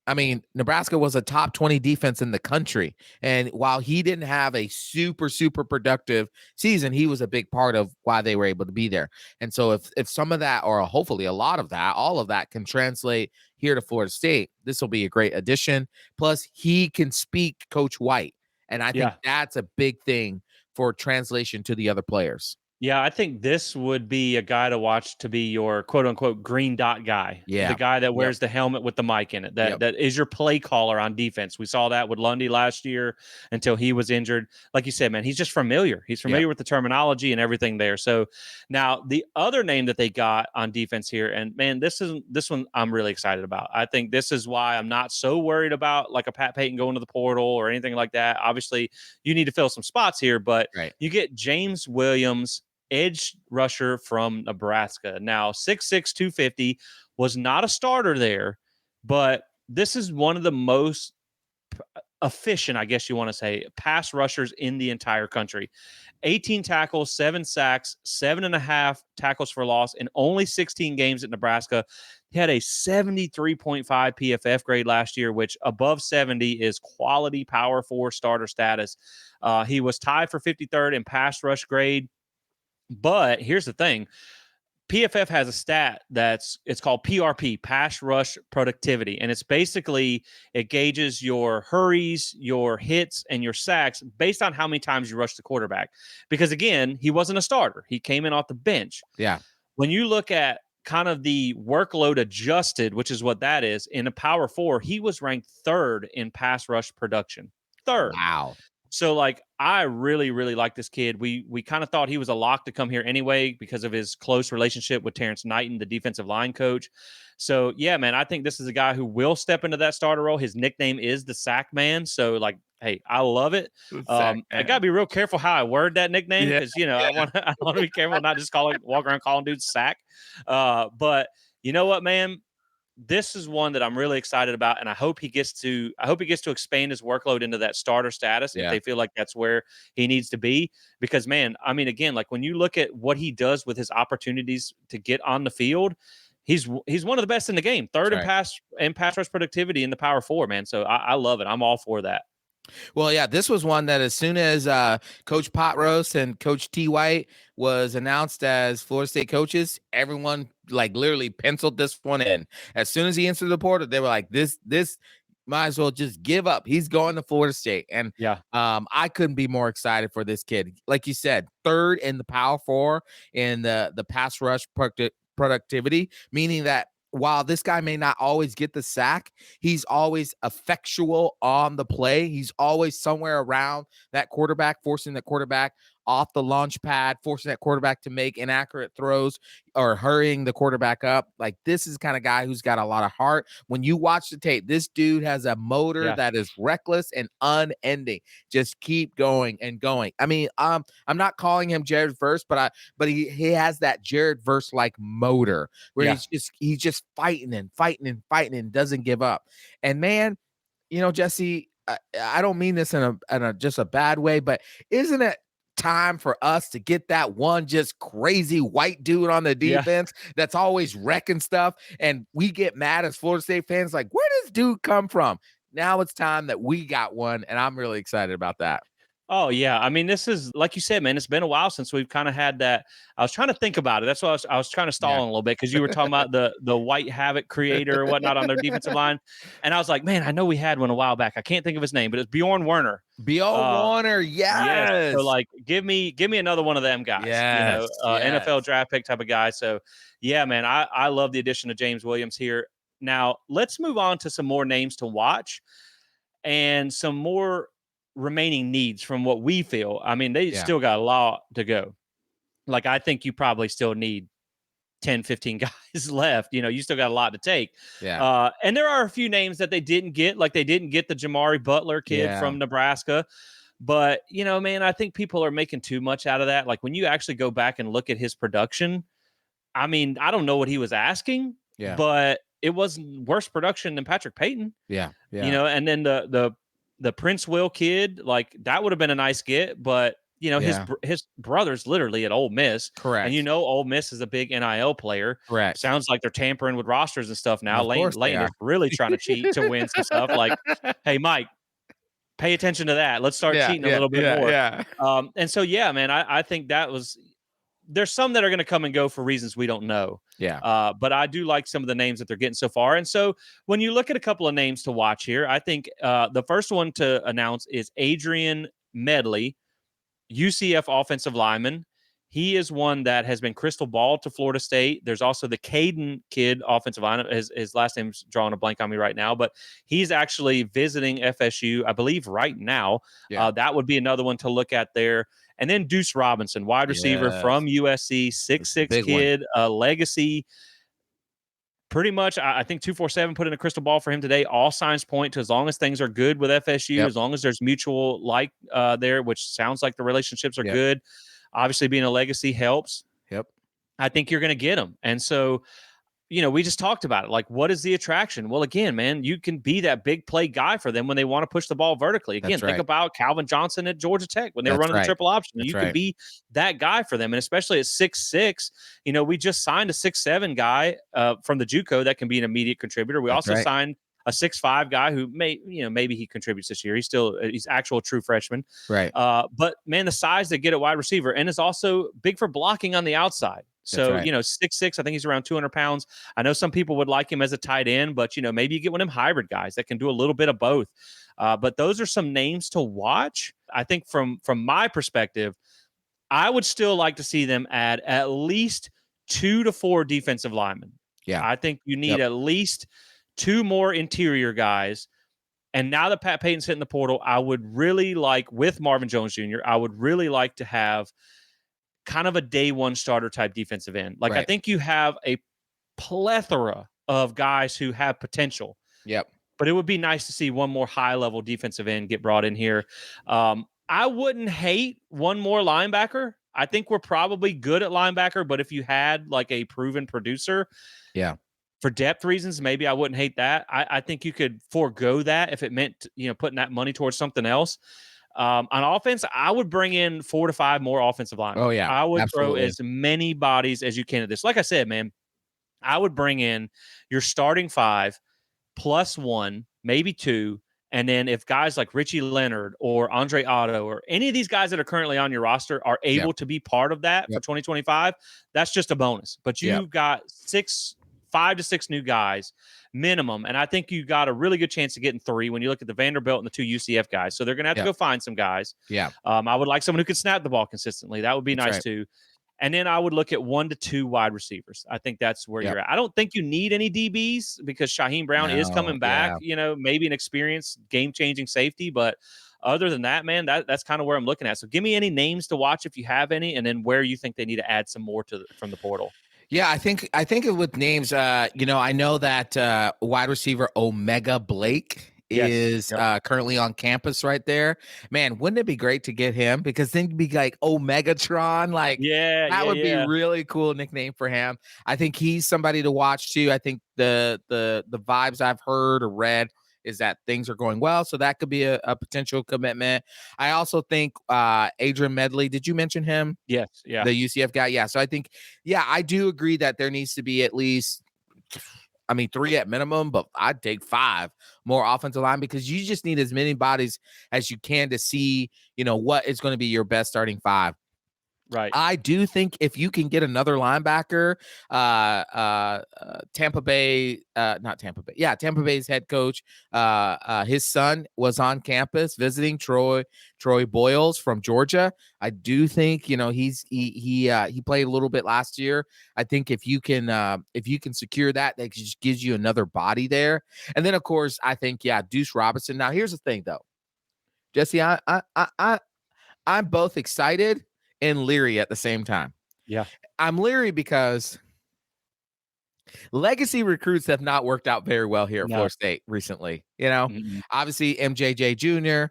I mean, Nebraska was a top 20 defense in the country. And while he didn't have a super, super productive season, he was a big part of why they were able to be there. And so if some of that, or hopefully a lot of that, all of that can translate here to Florida State, this will be a great addition. Plus, he can speak Coach White. And I think that's a big thing for translation to the other players. Yeah, I think this would be a guy to watch, to be your quote unquote green dot guy. Yeah. The guy that wears the helmet with the mic in it. That is your play caller on defense. We saw that with Lundy last year until he was injured. Like you said, man, he's just familiar. He's familiar with the terminology and everything there. So now the other name that they got on defense here, and man, this one I'm really excited about. I think this is why I'm not so worried about like a Pat Payton going to the portal or anything like that. Obviously, you need to fill some spots here, but you get James Williams, edge rusher from Nebraska. Now, 6'6", 250, was not a starter there, but this is one of the most efficient, I guess you want to say, pass rushers in the entire country. 18 tackles, 7 sacks, 7.5 tackles for loss in only 16 games at Nebraska. He had a 73.5 PFF grade last year, which above 70 is quality Power 4 starter status. He was tied for 53rd in pass rush grade. But here's the thing. PFF has a stat it's called PRP, pass rush productivity. And it's basically, it gauges your hurries, your hits, and your sacks based on how many times you rush the quarterback. Because again, he wasn't a starter. He came in off the bench. Yeah. When you look at kind of the workload adjusted, which is what that is, in a Power 4, he was ranked 3rd in pass rush production. 3rd. Wow. So, like, I really, really like this kid. We kind of thought he was a lock to come here anyway because of his close relationship with Terrence Knighton, the defensive line coach. So, yeah, man, I think this is a guy who will step into that starter role. His nickname is the Sack Man. So, like, hey, I love it. I got to be real careful how I word that nickname because, I want to be careful not just walk around calling dudes Sack. But you know what, man? This is one that I'm really excited about, and I hope he gets to expand his workload into that starter status if they feel like that's where he needs to be. Because, man, I mean, again, like when you look at what he does with his opportunities to get on the field, he's one of the best in the game. 3rd in pass rush productivity in the Power 4, man. So I love it. I'm all for that. Well, yeah, this was one that as soon as Coach Potroast and Coach T. White was announced as Florida State coaches, everyone like literally penciled this one in. As soon as he entered the portal, they were like, this might as well just give up. He's going to Florida State. And I couldn't be more excited for this kid. Like you said, 3rd in the Power 4 in the pass rush productivity, meaning that while this guy may not always get the sack, he's always effectual on the play. He's always somewhere around that quarterback, forcing the quarterback off the launch pad, forcing that quarterback to make inaccurate throws or hurrying the quarterback up. Like, this is the kind of guy who's got a lot of heart. When you watch the tape, this dude has a motor that is reckless and unending. Just keep going and going. I mean, I'm not calling him Jared Verse, but he has that Jared Verse like motor where he's just fighting and doesn't give up. And man, Jesse, I don't mean this in a just a bad way, but isn't it time for us to get that one just crazy white dude on the defense that's always wrecking stuff? And we get mad as Florida State fans, like, where does dude come from? Now it's time that we got one, and I'm really excited about that. Oh yeah, I mean, this is like you said, man. It's been a while since we've kind of had that. I was trying to think about it. That's why I was trying to stall Yeah. in a little bit because you were talking about the white havoc creator or whatnot on their defensive line, and I was like, man, I know we had one a while back. I can't think of his name, but it's Bjorn Werner. Bjorn Warner, Yes. So yes. like, give me another one of them guys. Yes, NFL yes. draft pick type of guy. So yeah, man, I love the addition of James Williams here. Now let's move on to some more names to watch and some more remaining needs from what we feel. I mean, they Yeah, still got a lot to go. Like, I think you probably still need 10, 15 guys left. You still got a lot to take. yeah, And there are a few names that they didn't get. Like, they didn't get the Jamari Butler kid yeah, from Nebraska. But, man, I think people are making too much out of that. Like, when you actually go back and look at his production, I mean, I don't know what he was asking, yeah, but it was worse production than Patrick Payton. yeah, yeah, And then the Prince Will kid, like that would have been a nice get, but yeah. his brother's literally at Ole Miss, and Correct, Ole Miss is a big NIL player. correct. Sounds like they're tampering with rosters and stuff now. Of course they Lane is are. really trying to cheat to win some stuff. Like, hey, Mike, pay attention to that. Let's start Yeah, cheating a yeah, little bit yeah, more. yeah, And so yeah, man, I think that was there's some that are going to come and go for reasons we don't know. yeah, But I do like some of the names that they're getting so far. And so when you look at a couple of names to watch here, I think the first one to announce is Adrian Medley, UCF offensive lineman. He is one that has been crystal ball to Florida State. There's also the Caden kid offensive lineman. His last name's drawing a blank on me right now, but he's actually visiting FSU, I believe, right now. yeah. That would be another one to look at there. And then Deuce Robinson, wide receiver Yes, from USC, it's the 6'6" big one. kid, legacy. Pretty much, I think 247 put in a crystal ball for him today. All signs point to as long as things are good with FSU, Yep, as long as there's mutual like there, which sounds like the relationships are yep, good. Obviously, being a legacy helps. yep. I think you're going to get him. And so we just talked about it. Like, what is the attraction? Well, again, man, you can be that big play guy for them when they want to push the ball vertically. Again, That's think right. about Calvin Johnson at Georgia Tech when they were That's running the right. triple option. That's You can right. be that guy for them. And especially at 6'6", we just signed a 6'7" guy from the JUCO that can be an immediate contributor. We That's also right. signed a 6'5" guy who maybe he contributes this year. He's actual true freshman. Right. But man, the size they get at wide receiver, and is also big for blocking on the outside. That's So, right. 6'6", I think he's around 200 pounds. I know some people would like him as a tight end, but, maybe you get one of them hybrid guys that can do a little bit of both. But those are some names to watch. I think from my perspective, I would still like to see them add at least 2 to 4 defensive linemen. Yeah. I think you need Yep. at least 2 more interior guys. And now that Pat Payton's hitting the portal, I would really like, with Marvin Jones Jr., I would really like to have kind of a day one starter type defensive end. Like, I Right. think you have a plethora of guys who have potential, Yep. but it would be nice to see one more high level defensive end get brought in here. I wouldn't hate one more linebacker. I think we're probably good at linebacker, but if you had like a proven producer, Yeah. for depth reasons, maybe I wouldn't hate that. I think you could forego that if it meant, putting that money towards something else. On offense, I would bring in 4 to 5 more offensive linemen. Oh yeah. I would throw Absolutely. as many bodies as you can at this. Like I said, man, I would bring in your starting 5 plus 1, maybe 2. And then if guys like Richie Leonard or Andre Otto or any of these guys that are currently on your roster are able Yep. to be part of that for Yep. 2025, that's just a bonus. But Yep. you've got 5 to 6 new guys minimum. And I think you got a really good chance of getting 3 when you look at the Vanderbilt and the 2 UCF guys. So they're going to have to Yep. go find some guys. Yeah. I would like someone who could snap the ball consistently. That would be That's nice right. too. And then I would look at 1 to 2 wide receivers. I think that's where Yep. you're at. I don't think you need any DBs because Shaheem Brown is No, coming back, yeah. maybe an experienced game-changing safety. But other than that, man, that's kind of where I'm looking at. So give me any names to watch if you have any, and then where you think they need to add some more from the portal. Yeah, I think with names, I know that wide receiver Omega Blake Yes. is currently on campus right there. Man, wouldn't it be great to get him? Because then you'd be like Omegatron, like that would be really cool nickname for him. I think he's somebody to watch too. I think the vibes I've heard or read is that things are going well, so that could be a potential commitment. I also think Adrian Medley. Did you mention him? Yes. Yeah. The UCF guy. Yeah. So I think, I do agree that there needs to be at least I mean, 3 at minimum, but I'd take 5 more offensive line because you just need as many bodies as you can to see, what is going to be your best starting 5. Right. I do think if you can get another linebacker, Tampa Bay, not Tampa Bay, Tampa Bay's head coach, his son was on campus visiting Troy Boyles from Georgia. I do think he played a little bit last year. I think if you can secure that just gives you another body there. And then of course I think Deuce Robinson. Now here's the thing though, Jesse, I'm both excited and leery at the same time. Yeah. I'm leery because legacy recruits have not worked out very well here at No. Florida State recently. Mm-mm. Obviously MJJ Jr.,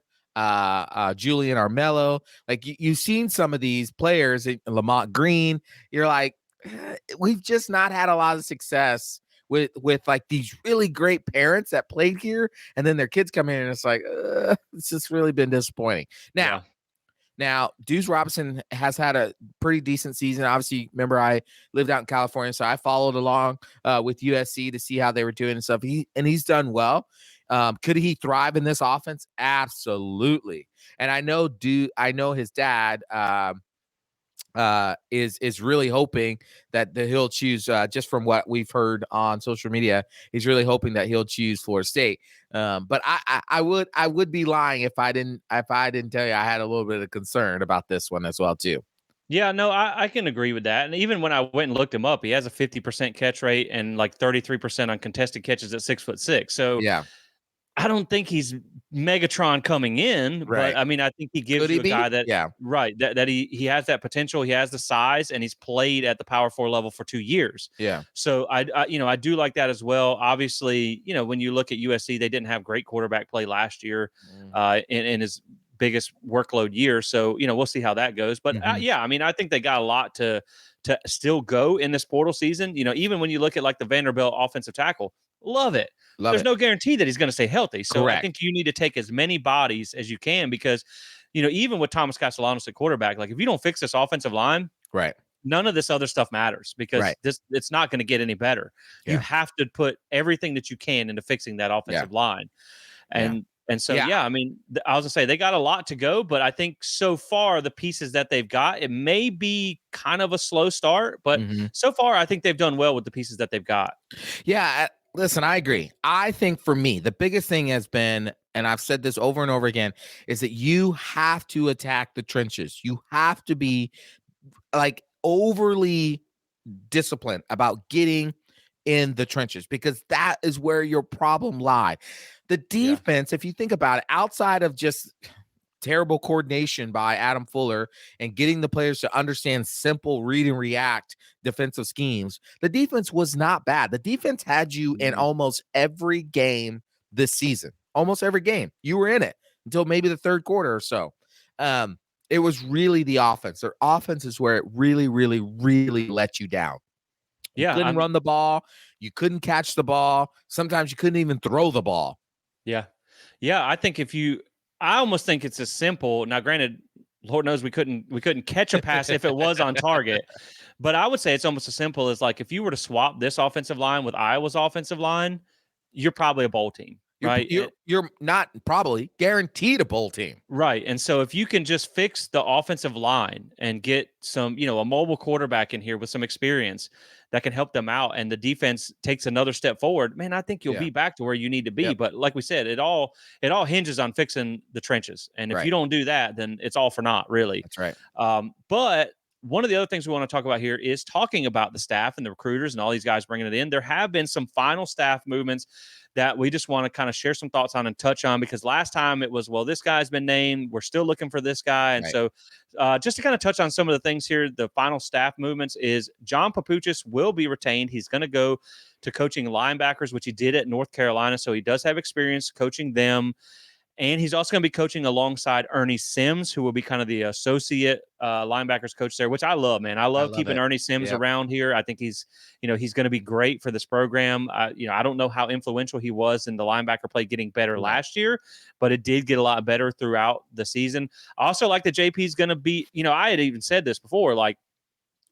Julian Armello. Like you've seen some of these players, Lamont Green. You're like, we've just not had a lot of success with like these really great parents that played here, and then their kids come in and it's like, it's just really been disappointing. Now, Deuce Robinson has had a pretty decent season. Obviously, remember I lived out in California, so I followed along with USC to see how they were doing and stuff. He's done well. Could he thrive in this offense? Absolutely. And I know his dad is really hoping that he'll choose, just from what we've heard on social media, he's really hoping that he'll choose Florida State. But I would be lying if I didn't tell you I had a little bit of concern about this one as well too. Yeah, no, I can agree with that. And even when I went and looked him up, he has a 50% catch rate and like 33% on contested catches at 6'6". So Yeah, I don't think he's Megatron coming in, right. but I mean, I think he gives Could he you a be? guy that, Yeah, right, that he has that potential, he has the size, and he's played at the Power 4 level for 2 years. yeah. So I do like that as well. Obviously, when you look at USC, they didn't have great quarterback play last year, in his biggest workload year. So we'll see how that goes. But yeah, I mean, I think they got a lot to still go in this portal season. Even when you look at like the Vanderbilt offensive tackle, love it. Love There's it. no guarantee that he's going to stay healthy. So I Correct. think you need to take as many bodies as you can because, even with Thomas Castellanos at quarterback, like if you don't fix this offensive line, Right. none of this other stuff matters because Right. it's not going to get any better. You Yeah. have to put everything that you can into fixing that offensive line. And so, I mean, I was gonna say they got a lot to go, but I think so far the pieces that they've got, it may be kind of a slow start, but so far I think they've done well with the pieces that they've got. Yeah, listen, I agree. I think for me, the biggest thing has been, and I've said this over and over again, is that you have to attack the trenches. You have to be like overly disciplined about getting in the trenches because that is where your problem lie. The defense, if you think about it, outside of just terrible coordination by Adam Fuller and getting the players to understand simple read and react defensive schemes, the defense was not bad. The defense had you in almost every game this season. Almost every game. You were in it until maybe the third quarter or so. It was really the offense. Their offense is where it really, really, really let you down. You couldn't run the ball. You couldn't catch the ball. Sometimes you couldn't even throw the ball. Yeah. Yeah. I think I almost think it's as simple. Now, granted, Lord knows we couldn't catch a pass if it was on target. But I would say it's almost as simple as like if you were to swap this offensive line with Iowa's offensive line, you're probably a bowl team, right? You're not probably guaranteed a bowl team. Right. And so if you can just fix the offensive line and get some, a mobile quarterback in here with some experience that can help them out and the defense takes another step forward, man, I think you'll be back to where you need to be. Yep. But like we said, it all hinges on fixing the trenches. And if Right. you don't do that, then it's all for naught, really. That's right. But one of the other things we want to talk about here is talking about the staff and the recruiters and all these guys bringing it in. There have been some final staff movements that we just want to kind of share some thoughts on and touch on because last time it was, well, this guy's been named. We're still looking for this guy. And so just to kind of touch on some of the things here, the final staff movements is John Papuchis will be retained. He's going to go to coaching linebackers, which he did at North Carolina. So he does have experience coaching them. And he's also going to be coaching alongside Ernie Sims, who will be kind of the associate linebackers coach there, which I love, man. I love keeping Ernie Sims around here. I think he's going to be great for this program. I don't know how influential he was in the linebacker play getting better last year, but it did get a lot better throughout the season. I also like that JP's going to be, I had even said this before, like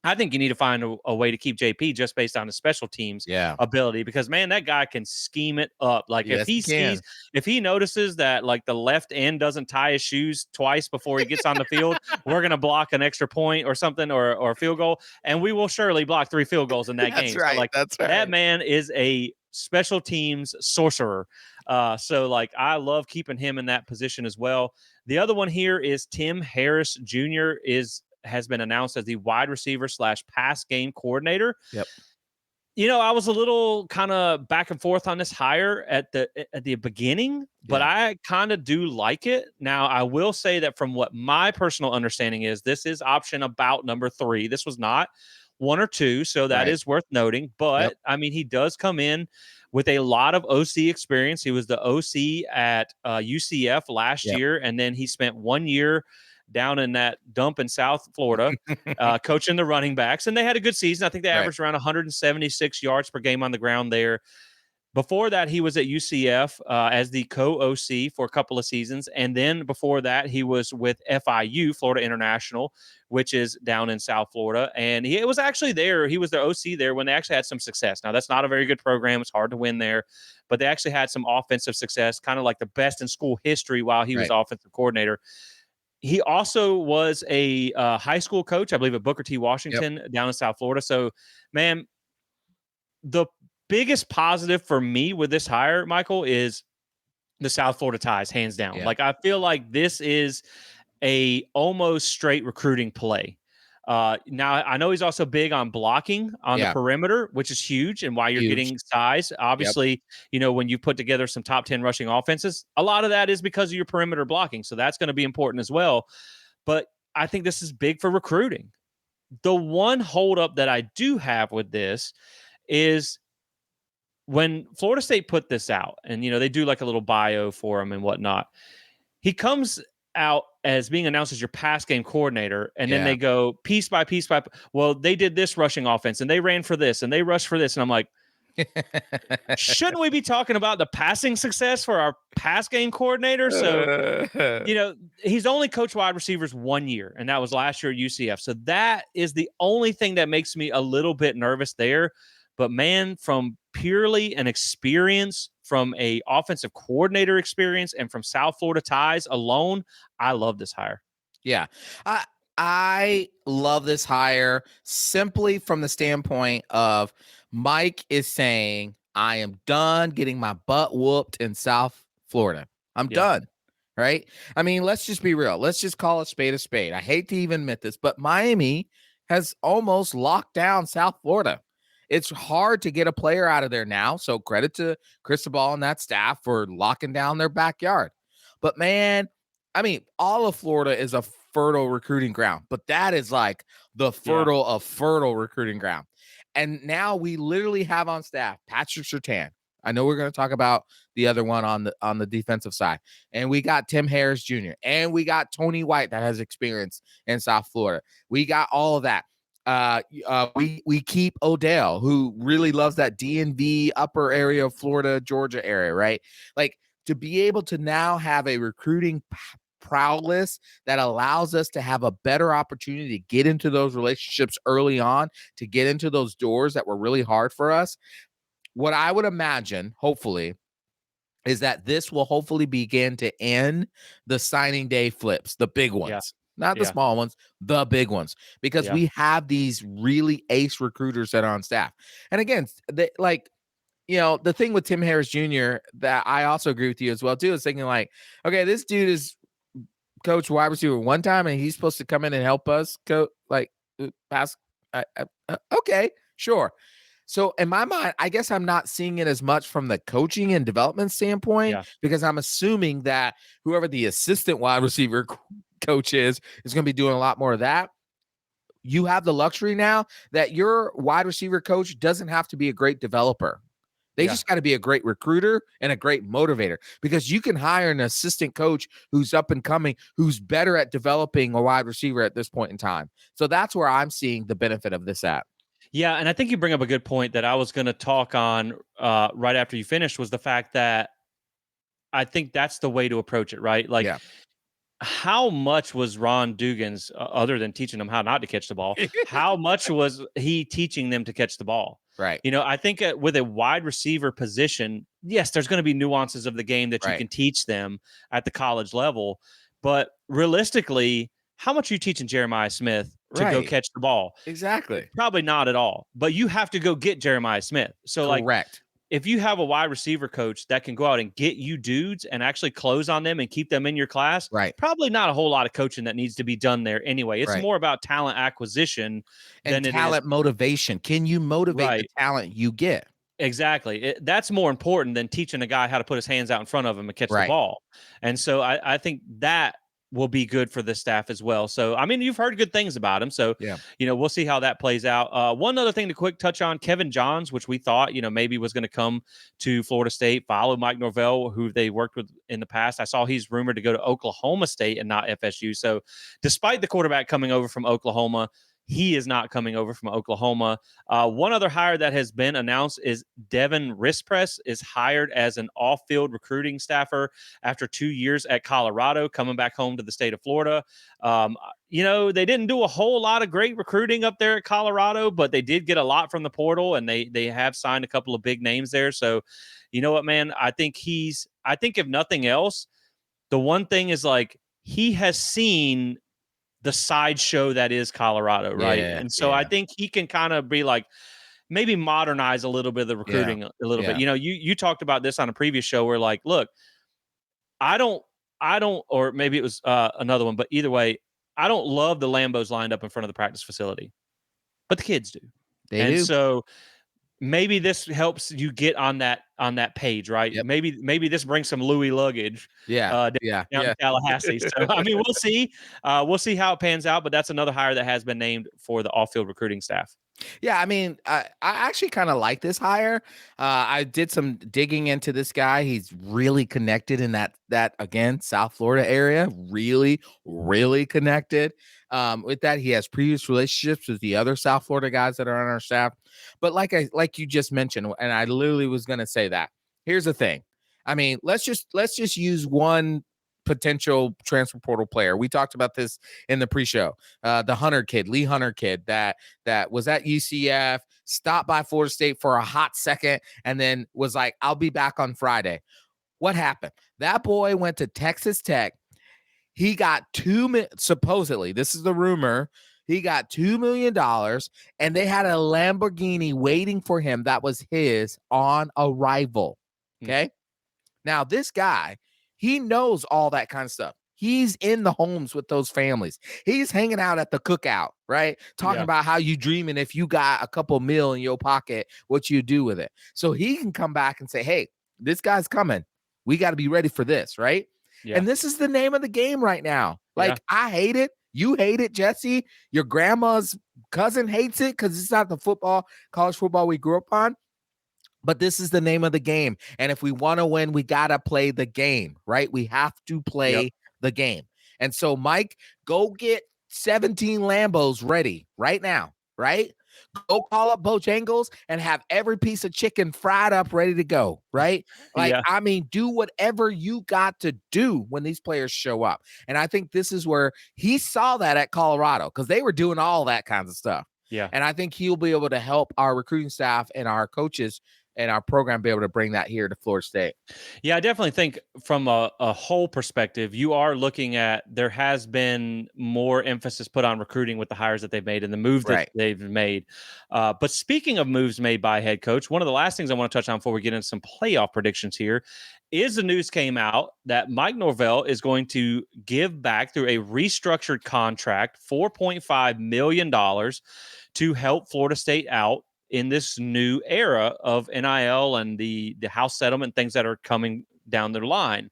I think you need to find a way to keep JP just based on his special teams Yeah. ability, because man, that guy can scheme it up. Like Yes, he can. if he notices that like the left end doesn't tie his shoes twice before he gets on the field, we're going to block an extra point or something, or a field goal. And we will surely block 3 field goals in that That's game. So right. like That's that right. man is a special teams sorcerer. So like I love keeping him in that position as well. The other one here is Tim Harris Jr. has been announced as the wide receiver / pass game coordinator. Yep. I was a little kind of back and forth on this hire at the beginning, but Yeah. I kind of do like it. Now, I will say that from what my personal understanding is, this is option about number 3. This was not 1 or 2, so that Right. is worth noting. But Yep. I mean, he does come in with a lot of OC experience. He was the OC at UCF last Yep. year, and then he spent 1 year down in that dump in South Florida, coaching the running backs, and they had a good season. I think they Right. averaged around 176 yards per game on the ground there. Before that, he was at UCF as the co-OC for a couple of seasons, and then before that, he was with FIU, Florida International, which is down in South Florida, and he was actually there. He was their OC there when they actually had some success. Now, that's not a very good program. It's hard to win there, but they actually had some offensive success, kind of like the best in school history while he was Right. offensive coordinator. He also was a high school coach, I believe, at Booker T. Washington down in South Florida. So, man, the biggest positive for me with this hire, Michael, is the South Florida ties, hands down. Yeah. Like, I feel like this is a almost straight recruiting play. Now, I know he's also big on blocking on the perimeter, which is huge, and why you're getting size. Obviously, when you put together some top 10 rushing offenses, a lot of that is because of your perimeter blocking. So that's going to be important as well. But I think this is big for recruiting. The one holdup that I do have with this is when Florida State put this out, and they do like a little bio for him and whatnot. He comes out as being announced as your pass game coordinator, and then they go piece by piece by. Well, they did this rushing offense, and they ran for this, and they rushed for this, and I'm like, shouldn't we be talking about the passing success for our pass game coordinator? So, he's only coached wide receivers 1 year, and that was last year at UCF. So that is the only thing that makes me a little bit nervous there. But man, from purely an experience, from a offensive coordinator experience, and from South Florida ties alone, I love this hire. Yeah. I love this hire simply from the standpoint of Mike is saying, I am done getting my butt whooped in South Florida. I'm done. Right. I mean, let's just be real. Let's just call a spade a spade. I hate to even admit this, but Miami has almost locked down South Florida. It's hard to get a player out of there now. So credit to Cristobal and that staff for locking down their backyard. But man, I mean, all of Florida is a fertile recruiting ground, but that is like the fertile of fertile recruiting ground. And now we literally have on staff Patrick Surtain. I know we're going to talk about the other one on the defensive side. And we got Tim Harris Jr. And we got Tony White that has experience in South Florida. We got all of that. We keep Odell, who really loves that DMV upper area of Florida, Georgia area, right? Like, to be able to now have a recruiting prowess that allows us to have a better opportunity to get into those relationships early on, to get into those doors that were really hard for us. What I would imagine, hopefully, is that this will hopefully begin to end the signing day flips, the big ones. Not the small ones, the big ones, because we have these really ace recruiters that are on staff. And again, the thing with Tim Harris Jr. that I also agree with you as well, too, is thinking like, okay, this dude is coach wide receiver one time and he's supposed to come in and help us pass. Okay, sure. So in my mind, I guess I'm not seeing it as much from the coaching and development standpoint, because I'm assuming that whoever the assistant wide receiver coach is going to be doing a lot more of that. You have the luxury now that your wide receiver coach doesn't have to be a great developer. They just got to be a great recruiter and a great motivator, because you can hire an assistant coach who's up and coming, who's better at developing a wide receiver at this point in time. So that's where I'm seeing the benefit of this at. Yeah, and I think you bring up a good point that I was going to talk on right after you finished, was the fact that I think that's the way to approach it, right? Like, how much was Ron Dugan's, other than teaching them how not to catch the ball, how much was he teaching them to catch the ball? Right. I think with a wide receiver position, yes, there's going to be nuances of the game that you Right. can teach them at the college level. But realistically, how much are you teaching Jeremiah Smith to go Right. catch the ball? Exactly. Probably not at all. But you have to go get Jeremiah Smith. So, like, Correct. if you have a wide receiver coach that can go out and get you dudes and actually close on them and keep them in your class, Right. probably not a whole lot of coaching that needs to be done there anyway. It's Right. more about talent acquisition And than it is. talent motivation. Can you motivate the Right. talent you get? Exactly. That's more important than teaching a guy how to put his hands out in front of him and catch the Right. ball. And so I think that will be good for the staff as well. So, I mean, you've heard good things about him. So, Yeah. we'll see how that plays out. One other thing to quick touch on, Kevin Johns, which we thought, maybe was going to come to Florida State, follow Mike Norvell, who they worked with in the past. I saw he's rumored to go to Oklahoma State and not FSU. So, despite the quarterback coming over from Oklahoma, he is not coming over from Oklahoma. One other hire that has been announced is Devin Rispress is hired as an off-field recruiting staffer after 2 years at Colorado, coming back home to the state of Florida. They didn't do a whole lot of great recruiting up there at Colorado, but they did get a lot from the portal, and they have signed a couple of big names there. So, you know what, man? I think if nothing else, the one thing is, like, he has seen the sideshow that is Colorado, right? Yeah. And so I Yeah. think he can kind of be like, maybe modernize a little bit of the Yeah. recruiting a little bit. Yeah. You talked about this on a previous show where, like, look, I don't, or maybe it was another one, but either way, I don't love the Lambos lined up in front of the practice facility, but the kids do. They And do. so maybe this helps you get on that page, right? Yep. Maybe this brings some Louis luggage, Yeah. down, Yeah. down Yeah. to Tallahassee. So, I mean, we'll see. We'll see how it pans out. But that's another hire that has been named for the off-field recruiting staff. Yeah, I mean, I actually kind of like this hire. I did some digging into this guy. He's really connected in that again South Florida area. Really, really connected. With that, he has previous relationships with the other South Florida guys that are on our staff. But like you just mentioned, and I literally was going to say that. Here's the thing. I mean, let's just use one potential transfer portal player. We talked about this in the pre-show. The Hunter kid, Lee Hunter kid, that was at UCF, stopped by Florida State for a hot second, and then was like, I'll be back on Friday. What happened? That boy went to Texas Tech. He got supposedly, this is the rumor, he got $2 million, and they had a Lamborghini waiting for him that was his on arrival. Okay. Now, this guy, he knows all that kind of stuff. He's in the homes with those families. He's hanging out at the cookout, right? Talking about how you dreaming if you got a couple mil in your pocket, what you do with it. So he can come back and say, hey, this guy's coming. We got to be ready for this, right? Yeah. And this is the name of the game right now. Like, Yeah. I hate it. You hate it, Jesse. Your grandma's cousin hates it because it's not the college football we grew up on. But this is the name of the game. And if we want to win, we got to play the game, right? We have to play the game. And so, Mike, go get 17 Lambos ready right now, right? Go call up Bojangles and have every piece of chicken fried up, ready to go, right? Like, I mean, do whatever you got to do when these players show up. And I think this is where he saw that at Colorado because they were doing all that kinds of stuff. Yeah. And I think he'll be able to help our recruiting staff and our coaches and our program be able to bring that here to Florida State. Yeah, I definitely think from a whole perspective, you are looking at there has been more emphasis put on recruiting with the hires that they've made and the moves that they've made. But speaking of moves made by head coach, one of the last things I want to touch on before we get into some playoff predictions here is the news came out that Mike Norvell is going to give back through a restructured contract $4.5 million to help Florida State out in this new era of NIL and the house settlement, things that are coming down the line.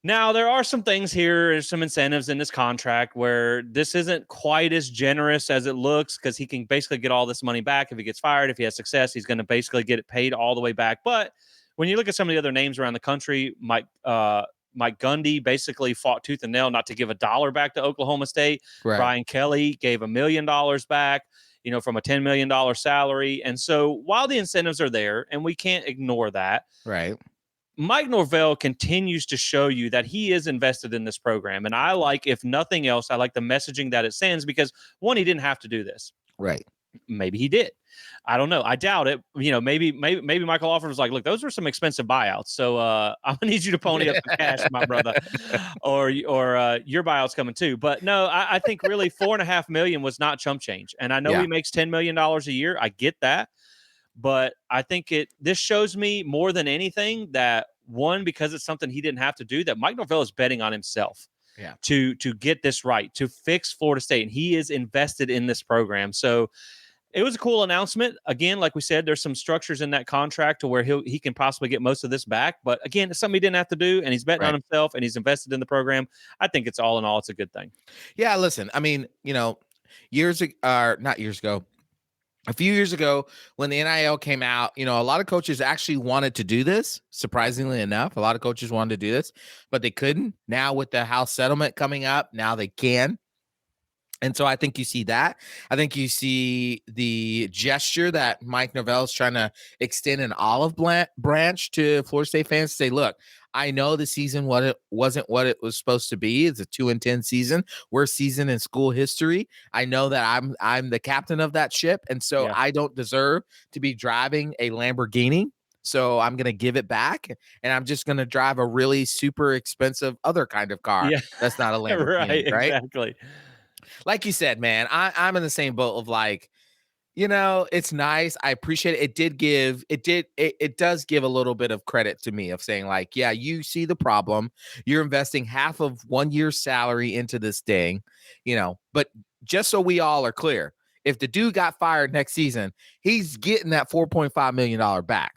Now, there are some things here, some incentives in this contract where this isn't quite as generous as it looks because he can basically get all this money back if he gets fired. If he has success, he's going to basically get it paid all the way back. But when you look at some of the other names around the country, Mike Gundy basically fought tooth and nail not to give $1 back to Oklahoma State. Right. Brian Kelly gave $1 million back, from a $10 million salary. And so while the incentives are there, and we can't ignore that, right, Mike Norvell continues to show you that he is invested in this program. And I like, if nothing else, I like the messaging that it sends because, one, he didn't have to do this. Right. Maybe he did. I don't know. I doubt it. Maybe Michael Offord was like, look, those were some expensive buyouts. So I'm gonna need you to pony up some cash, my brother, or your buyout's coming too. But no, I think really $4.5 million was not chump change. And I know he makes $10 million a year. I get that. But I think this shows me more than anything that, one, because it's something he didn't have to do, that Mike Norvell is betting on himself. Yeah. To get this right, to fix Florida State. And he is invested in this program. So it was a cool announcement. Again, like we said, there's some structures in that contract to where he can possibly get most of this back. But again, it's something he didn't have to do, and he's betting on himself, and he's invested in the program. I think it's all in all, it's a good thing. Yeah, listen, I mean, not years ago, a few years ago when the NIL came out, a lot of coaches actually wanted to do this. Surprisingly enough, a lot of coaches wanted to do this, but they couldn't. Now with the House settlement coming up, now they can. And so I think you see that. I think you see the gesture that Mike Norvell is trying to extend an olive branch to Florida State fans to say, look, I know the season wasn't what it was supposed to be. It's a 2-10 season, worst season in school history. I know that I'm the captain of that ship, and so I don't deserve to be driving a Lamborghini. So I'm going to give it back, and I'm just going to drive a really super expensive other kind of car. That's not a Lamborghini, right? Exactly. Like you said, man, I'm in the same boat of like, it's nice. I appreciate it. It does give a little bit of credit to me of saying like, yeah, you see the problem. You're investing half of 1 year's salary into this thing, but just so we all are clear, if the dude got fired next season, he's getting that $4.5 million back.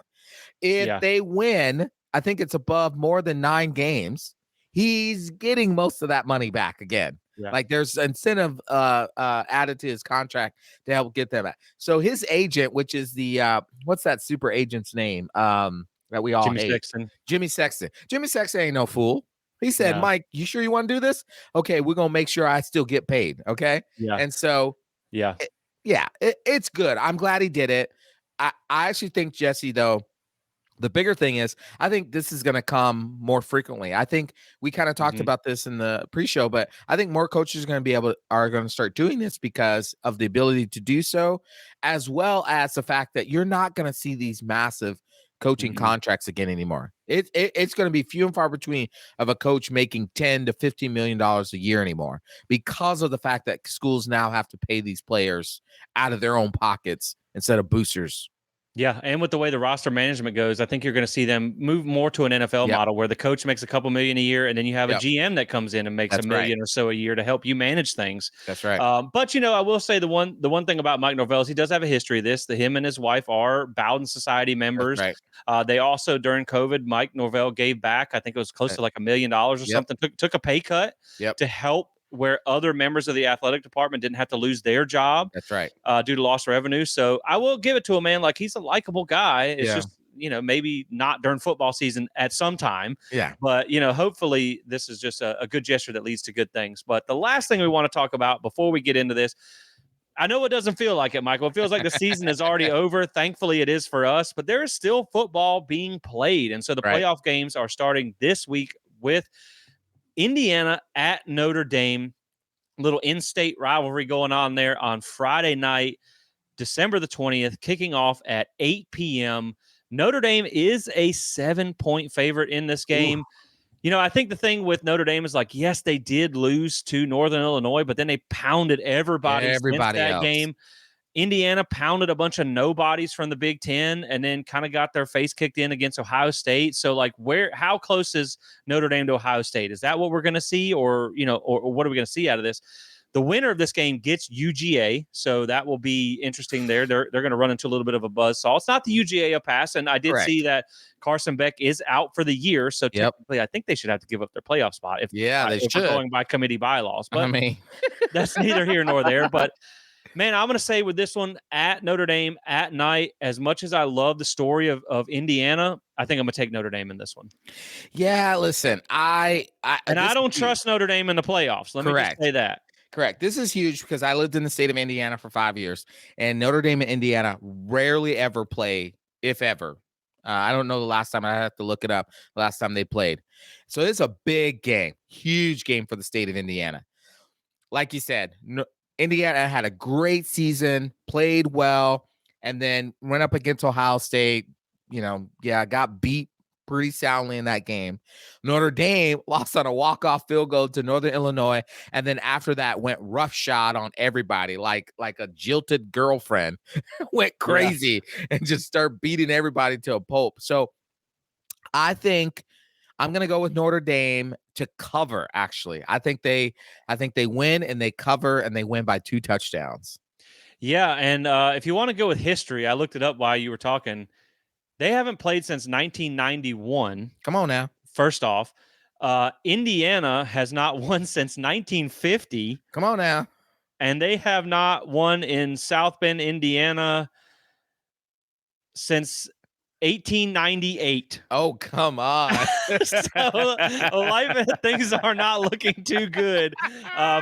If they win, I think it's above more than 9 games, he's getting most of that money back again. Yeah. Like there's incentive added to his contract to help get that back. So his agent, which is the what's that super agent's name that we all hate? Jimmy Sexton. Jimmy Sexton ain't no fool. He said, Mike, you sure you want to do this? Okay, we're gonna make sure I still get paid. Okay. Yeah. And so it's good. I'm glad he did it. I actually think, Jesse, though, the bigger thing is, I think this is going to come more frequently. I think we kind of talked about this in the pre-show, but I think more coaches are going to start doing this because of the ability to do so, as well as the fact that you're not going to see these massive coaching contracts again anymore. It's going to be few and far between of a coach making $10 to $15 million a year anymore because of the fact that schools now have to pay these players out of their own pockets instead of boosters. Yeah, and with the way the roster management goes, I think you're going to see them move more to an NFL model where the coach makes a couple million a year, and then you have a GM that comes in and makes $1 million or so a year to help you manage things. That's right. But I will say the one thing about Mike Norvell is he does have a history of this. Him and his wife are Bowden Society members. That's right. They also, during COVID, Mike Norvell gave back. I think it was close to like $1 million or something. Took a pay cut to help where other members of the athletic department didn't have to lose their job. That's right. Due to lost revenue. So I will give it to him, man. Like, he's a likable guy. It's just, maybe not during football season at some time. Yeah. But, hopefully this is just a good gesture that leads to good things. But the last thing we want to talk about before we get into this, I know it doesn't feel like it, Michael. It feels like the season is already over. Thankfully, it is for us. But there is still football being played. And so the playoff games are starting this week with Indiana at Notre Dame. Little in-state rivalry going on there on Friday night, December the 20th, kicking off at 8 p.m. Notre Dame is a 7-point favorite in this game. Ooh. I think the thing with Notre Dame is like, yes, they did lose to Northern Illinois, but then they pounded everybody since that game. Indiana pounded a bunch of nobodies from the Big Ten and then kind of got their face kicked in against Ohio State. So, like, how close is Notre Dame to Ohio State? Is that what we're going to see, or what are we going to see out of this? The winner of this game gets UGA, so that will be interesting there. They're going to run into a little bit of a buzzsaw. It's not the UGA pass, and I did see that Carson Beck is out for the year, so technically I think they should have to give up their playoff spot if we're going by committee bylaws. But that's neither here nor there. But man, I'm going to say with this one at Notre Dame at night, as much as I love the story of Indiana, I think I'm going to take Notre Dame in this one. Yeah, listen, I don't trust Notre Dame in the playoffs. Let me just say that. Correct. This is huge because I lived in the state of Indiana for 5 years, and Notre Dame and Indiana rarely ever play, if ever, I don't know the last time. I have to look it up. The last time they played. So it's a big game, huge game for the state of Indiana. Like you said, Indiana had a great season, played well, and then went up against Ohio State. Got beat pretty soundly in that game. Notre Dame lost on a walk-off field goal to Northern Illinois, and then after that went roughshod on everybody, like a jilted girlfriend, went crazy and just start beating everybody to a pulp. So I think I'm gonna go with Notre Dame to cover. Actually, I think they win and they cover and they win by 2 touchdowns. Yeah, and if you want to go with history, I looked it up while you were talking. They haven't played since 1991. Come on now. First off, Indiana has not won since 1950. Come on now. And they have not won in South Bend, Indiana since 1898. Oh, come on. So things are not looking too good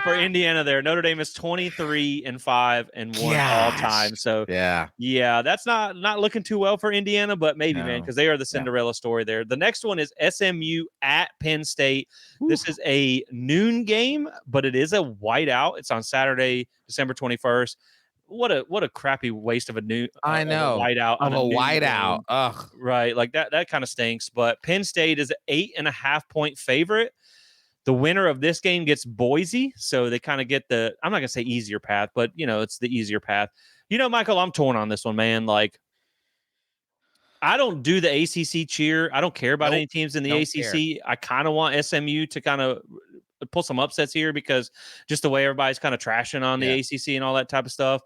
for Indiana there. Notre Dame is 23-5 and 1 all time. So yeah, that's not looking too well for Indiana, but maybe, man, because they are the Cinderella story there. The next one is SMU at Penn State. Ooh. This is a noon game, but it is a whiteout. It's on Saturday, December 21st. What a crappy waste of a new I know whiteout of a whiteout. Ugh, right, like that kind of stinks. But Penn State is an 8.5-point favorite. The winner of this game gets Boise, so they kind of get the, I'm not gonna say easier path, but it's the easier path. Michael, I'm torn on this one, man. Like, I don't do the ACC cheer. I don't care about any teams in the ACC. I kind of want SMU to kind of pull some upsets here because just the way everybody's kind of trashing on the ACC and all that type of stuff.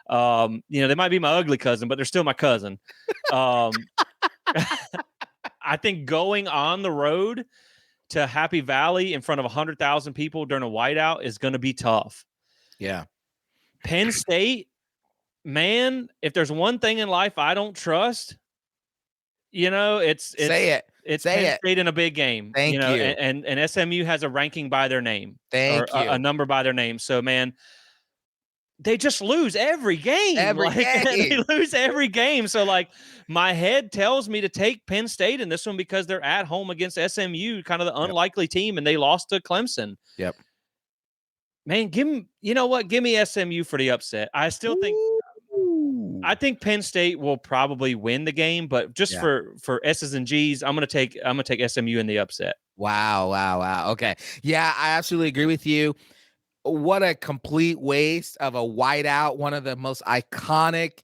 They might be my ugly cousin, but they're still my cousin. I think going on the road to Happy Valley in front of 100,000 people during a whiteout is going to be tough. Yeah. Penn State, man, if there's one thing in life I don't trust, it's Penn State in a big game. Thank you. And SMU has a ranking by their name. Thank you. A number by their name. So, man, they just lose every game. They lose every game. So, like, my head tells me to take Penn State in this one because they're at home against SMU, kind of the unlikely team, and they lost to Clemson. Yep. Man, give me SMU for the upset. I still think I think Penn State will probably win the game, but just for S's and G's, I'm gonna take SMU in the upset. Wow. Okay. Yeah, I absolutely agree with you. What a complete waste of a whiteout, one of the most iconic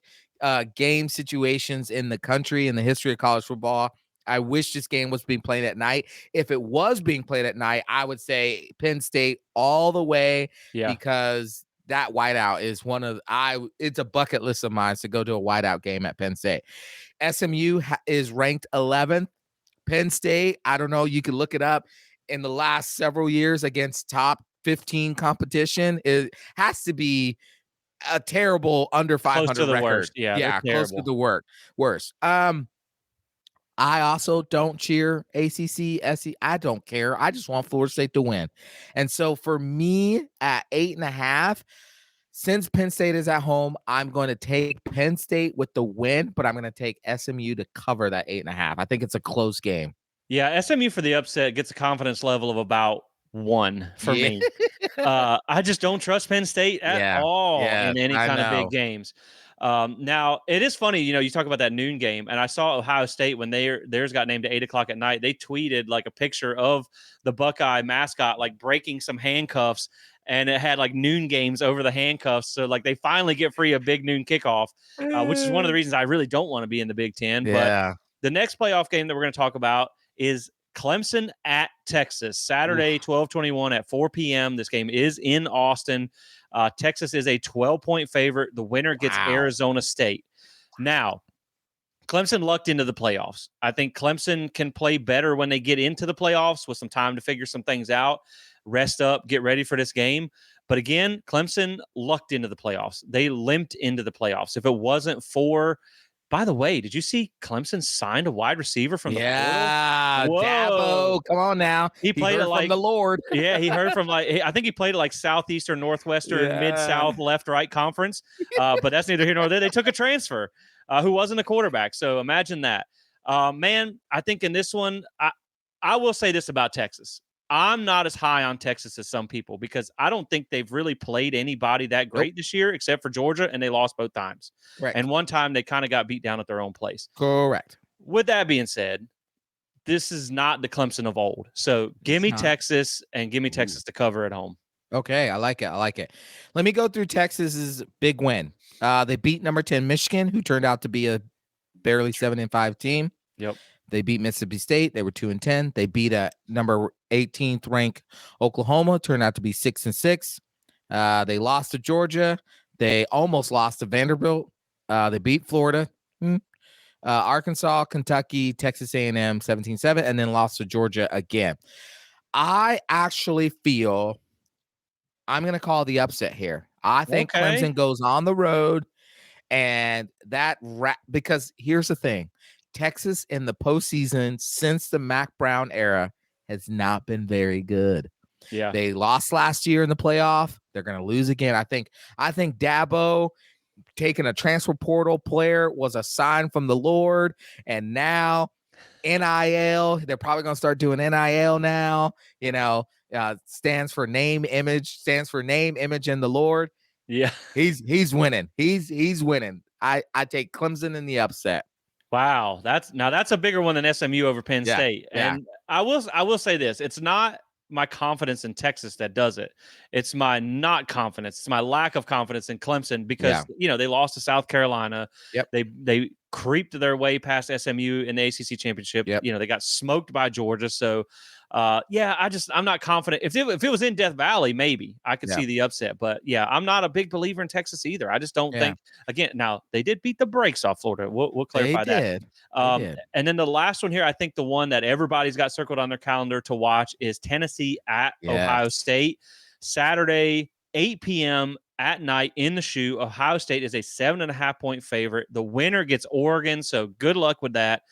game situations in the country in the history of college football. I wish this game was being played at night. If it was being played at night, I would say Penn State all the way because that whiteout is it's a bucket list of mine to go to a whiteout game at Penn State. SMU is ranked 11th. Penn State, I don't know, you can look it up, in the last several years against top 15 competition, it has to be a terrible under 500 close to the record. Worst. Yeah, close to the worst. I also don't cheer ACC, SEC. I don't care. I just want Florida State to win. And so for me at 8.5, since Penn State is at home, I'm going to take Penn State with the win, but I'm going to take SMU to cover that 8.5. I think it's a close game. Yeah, SMU for the upset gets a confidence level of about 1 for me. I just don't trust Penn State at all in any kind of big games. Now, it is funny, you talk about that noon game, and I saw Ohio State when theirs got named at 8:00 at night. They tweeted like a picture of the Buckeye mascot like breaking some handcuffs, and it had like noon games over the handcuffs. So like they finally get free a big noon kickoff, which is one of the reasons I really don't want to be in the Big Ten. But the next playoff game that we're going to talk about is Clemson at Texas, Saturday, 12/21 at 4 p.m. This game is in Austin. Texas is a 12-point favorite. The winner gets Arizona State. Now, Clemson lucked into the playoffs. I think Clemson can play better when they get into the playoffs with some time to figure some things out, rest up, get ready for this game. But again, Clemson lucked into the playoffs. They limped into the playoffs. If it wasn't for, by the way, did you see Clemson signed a wide receiver from the portal? Dabo, come on now. He played heard from the Lord. He heard from I think he played at Southeastern, Northwestern, Mid-South, Left-Right conference. But that's neither here nor there. They took a transfer who wasn't a quarterback. So imagine that. Man, I think in this one, I will say this about Texas. I'm not as high on Texas as some people because I don't think they've really played anybody that Nope. great this year except for Georgia, and they lost both times. Correct. And one time they kind of got beat down at their own place. Correct. With that being said, this is not the Clemson of old. So give me Texas and give me Texas to cover at home. Okay, I like it. Let me go through Texas's big win. They beat number 10 Michigan, who turned out to be a barely 7-5 team. Yep. They beat Mississippi State. They were 2-10. They beat a number 18th ranked Oklahoma, turned out to be 6-6. They lost to Georgia. They almost lost to Vanderbilt. They beat Florida. Arkansas, Kentucky, Texas A&M 17-7, and then lost to Georgia again. I actually feel I'm going to call the upset here. I think Clemson goes on the road, and because here's the thing. Texas in the postseason since the Mac Brown era has not been very good. Yeah. They lost last year in the playoff. They're going to lose again. I think Dabo taking a transfer portal player was a sign from the Lord, and now NIL, they're probably going to start doing NIL now, stands for name, image, in the Lord. Yeah. He's winning. He's winning. I take Clemson in the upset. Wow, that's a bigger one than SMU over Penn State. Yeah. And I will say this, it's not my confidence in Texas that does it. It's my not confidence. It's my lack of confidence in Clemson because they lost to South Carolina. Yep. They creeped their way past SMU in the ACC championship. Yep. They got smoked by Georgia. So I'm not confident. If it was in Death Valley, maybe I could see the upset. But I'm not a big believer in Texas either. I just don't think. Again, now they did beat the brakes off Florida. We'll clarify that. And then the last one here, I think the one that everybody's got circled on their calendar to watch is Tennessee at Ohio State, Saturday, 8 p.m. at night in the shoe. Ohio State is a 7.5 point favorite. The winner gets Oregon, so good luck with that.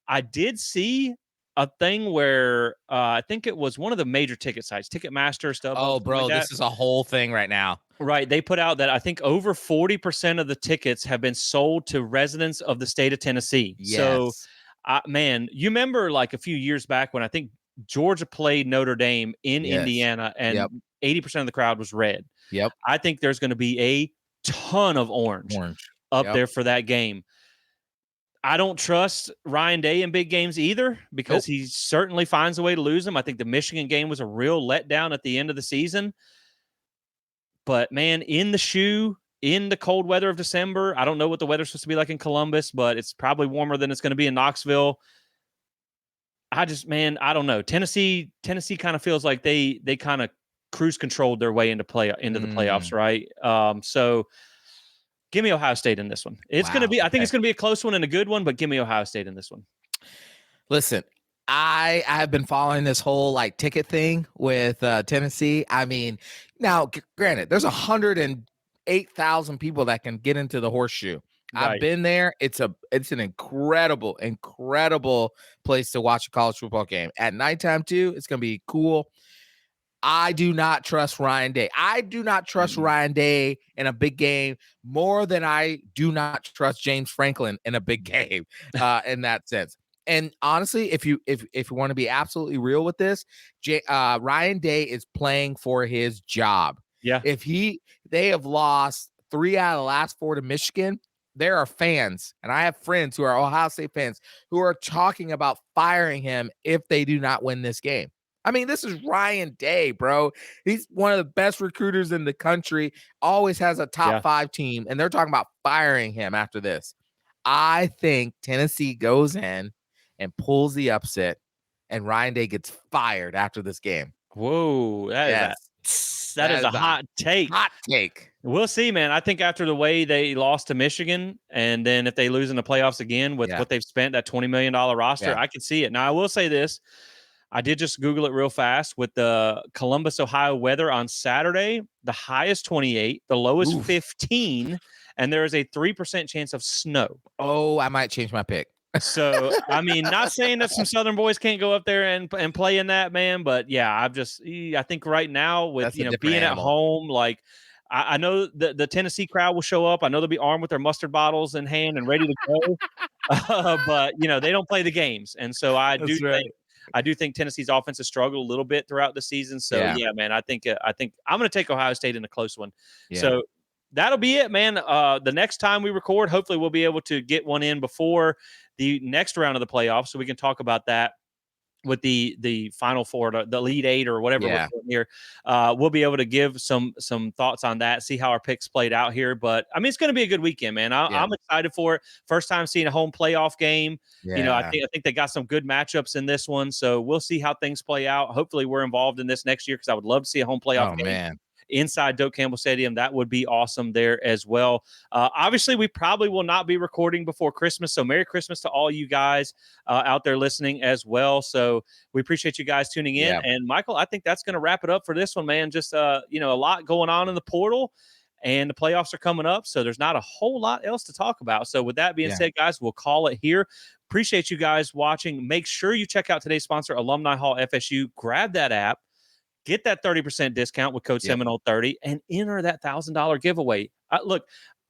I did see a thing where I think it was one of the major ticket sites, Ticketmaster stuff. Oh, bro, this is a whole thing right now. Right. They put out that I think over 40% of the tickets have been sold to residents of the state of Tennessee. Yes. So, man, you remember like a few years back when I think Georgia played Notre Dame in Indiana and 80% of the crowd was red. Yep. I think there's going to be a ton of orange up there for that game. I don't trust Ryan Day in big games either because he certainly finds a way to lose them. I think the Michigan game was a real letdown at the end of the season. But, man, in the shoe, in the cold weather of December, I don't know what the weather's supposed to be like in Columbus, but it's probably warmer than it's going to be in Knoxville. I don't know. Tennessee kind of feels like they kind of cruise controlled their way into the playoffs, right? So give me Ohio State in this one. It's going to be, I think it's going to be a close one and a good one, but give me Ohio State in this one. Listen, I have been following this whole ticket thing with Tennessee. I mean, now granted, there's 108,000 people that can get into the horseshoe. Right. I've been there. It's an incredible place to watch a college football game at nighttime too. It's going to be cool. I do not trust Ryan Day. I do not trust Ryan Day in a big game more than I do not trust James Franklin in a big game in that sense. And honestly, if you want to be absolutely real with this, Ryan Day is playing for his job. Yeah. If they have lost 3 out of the last 4 to Michigan, there are fans, and I have friends who are Ohio State fans who are talking about firing him if they do not win this game. I mean, this is Ryan Day, bro. He's one of the best recruiters in the country, always has a top 5 team, and they're talking about firing him after this. I think Tennessee goes in and pulls the upset, and Ryan Day gets fired after this game. Whoa, that is a hot take. Hot take. We'll see, man. I think after the way they lost to Michigan, and then if they lose in the playoffs again with what they've spent, that $20 million roster, I can see it. Now, I will say this. I did just Google it real fast with the Columbus, Ohio weather on Saturday. The high is 28, the low is 15, and there is a 3% chance of snow. Oh, I might change my pick. So, I mean, not saying that some Southern boys can't go up there and play in that, man, but I think right now with being at home, I know the Tennessee crowd will show up. I know they'll be armed with their mustard bottles in hand and ready to go. But they don't play the games, and so That's right. I do think Tennessee's offense has struggled a little bit throughout the season. So Yeah. yeah, man, I think I'm going to take Ohio State in a close one. Yeah. So that'll be it, man. The next time we record, hopefully we'll be able to get one in before the next round of the playoffs, so we can talk about that with the final four, the lead eight or whatever we're Yeah. doing here. We'll be able to give some thoughts on that, see how our picks played out here. But I mean, it's going to be a good weekend, man. Yeah. I'm excited for it. First time seeing a home playoff game. I Yeah. think they got some good matchups in this one. So we'll see how things play out. Hopefully, we're involved in this next year because I would love to see a home playoff Oh game man. inside Doak Campbell Stadium. That would be awesome there as well. Obviously, we probably will not be recording before Christmas. So Merry Christmas to all you guys out there listening as well. So we appreciate you guys tuning in. Yeah. And Michael, I think that's going to wrap it up for this one, man. Just, a lot going on in the portal. And the playoffs are coming up, so there's not a whole lot else to talk about. So with that being said, guys, we'll call it here. Appreciate you guys watching. Make sure you check out today's sponsor, Alumni Hall FSU. Grab that app. Get that 30% discount with code Seminole 30 and enter that $1,000 giveaway. Look,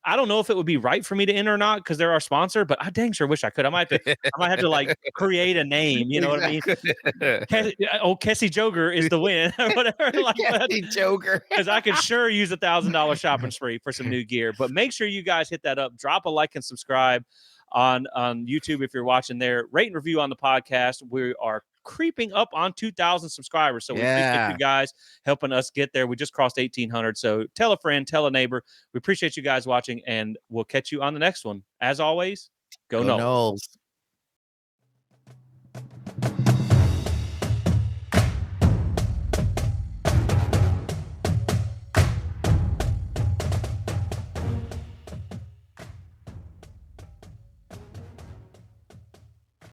I don't know if it would be right for me to enter or not because they're our sponsor, but I dang sure wish I could. I might have to like create a name. You know what I mean? Kessie Joker is the win or whatever. Like Kessie Joker. Because I could sure use $1,000 shopping spree for some new gear. But make sure you guys hit that up. Drop a like and subscribe on YouTube if you're watching there. Rate and review on the podcast. We are creeping up on 2,000 subscribers. So we appreciate you guys helping us get there. We just crossed 1,800. So tell a friend, tell a neighbor. We appreciate you guys watching, and we'll catch you on the next one. As always, go Noles.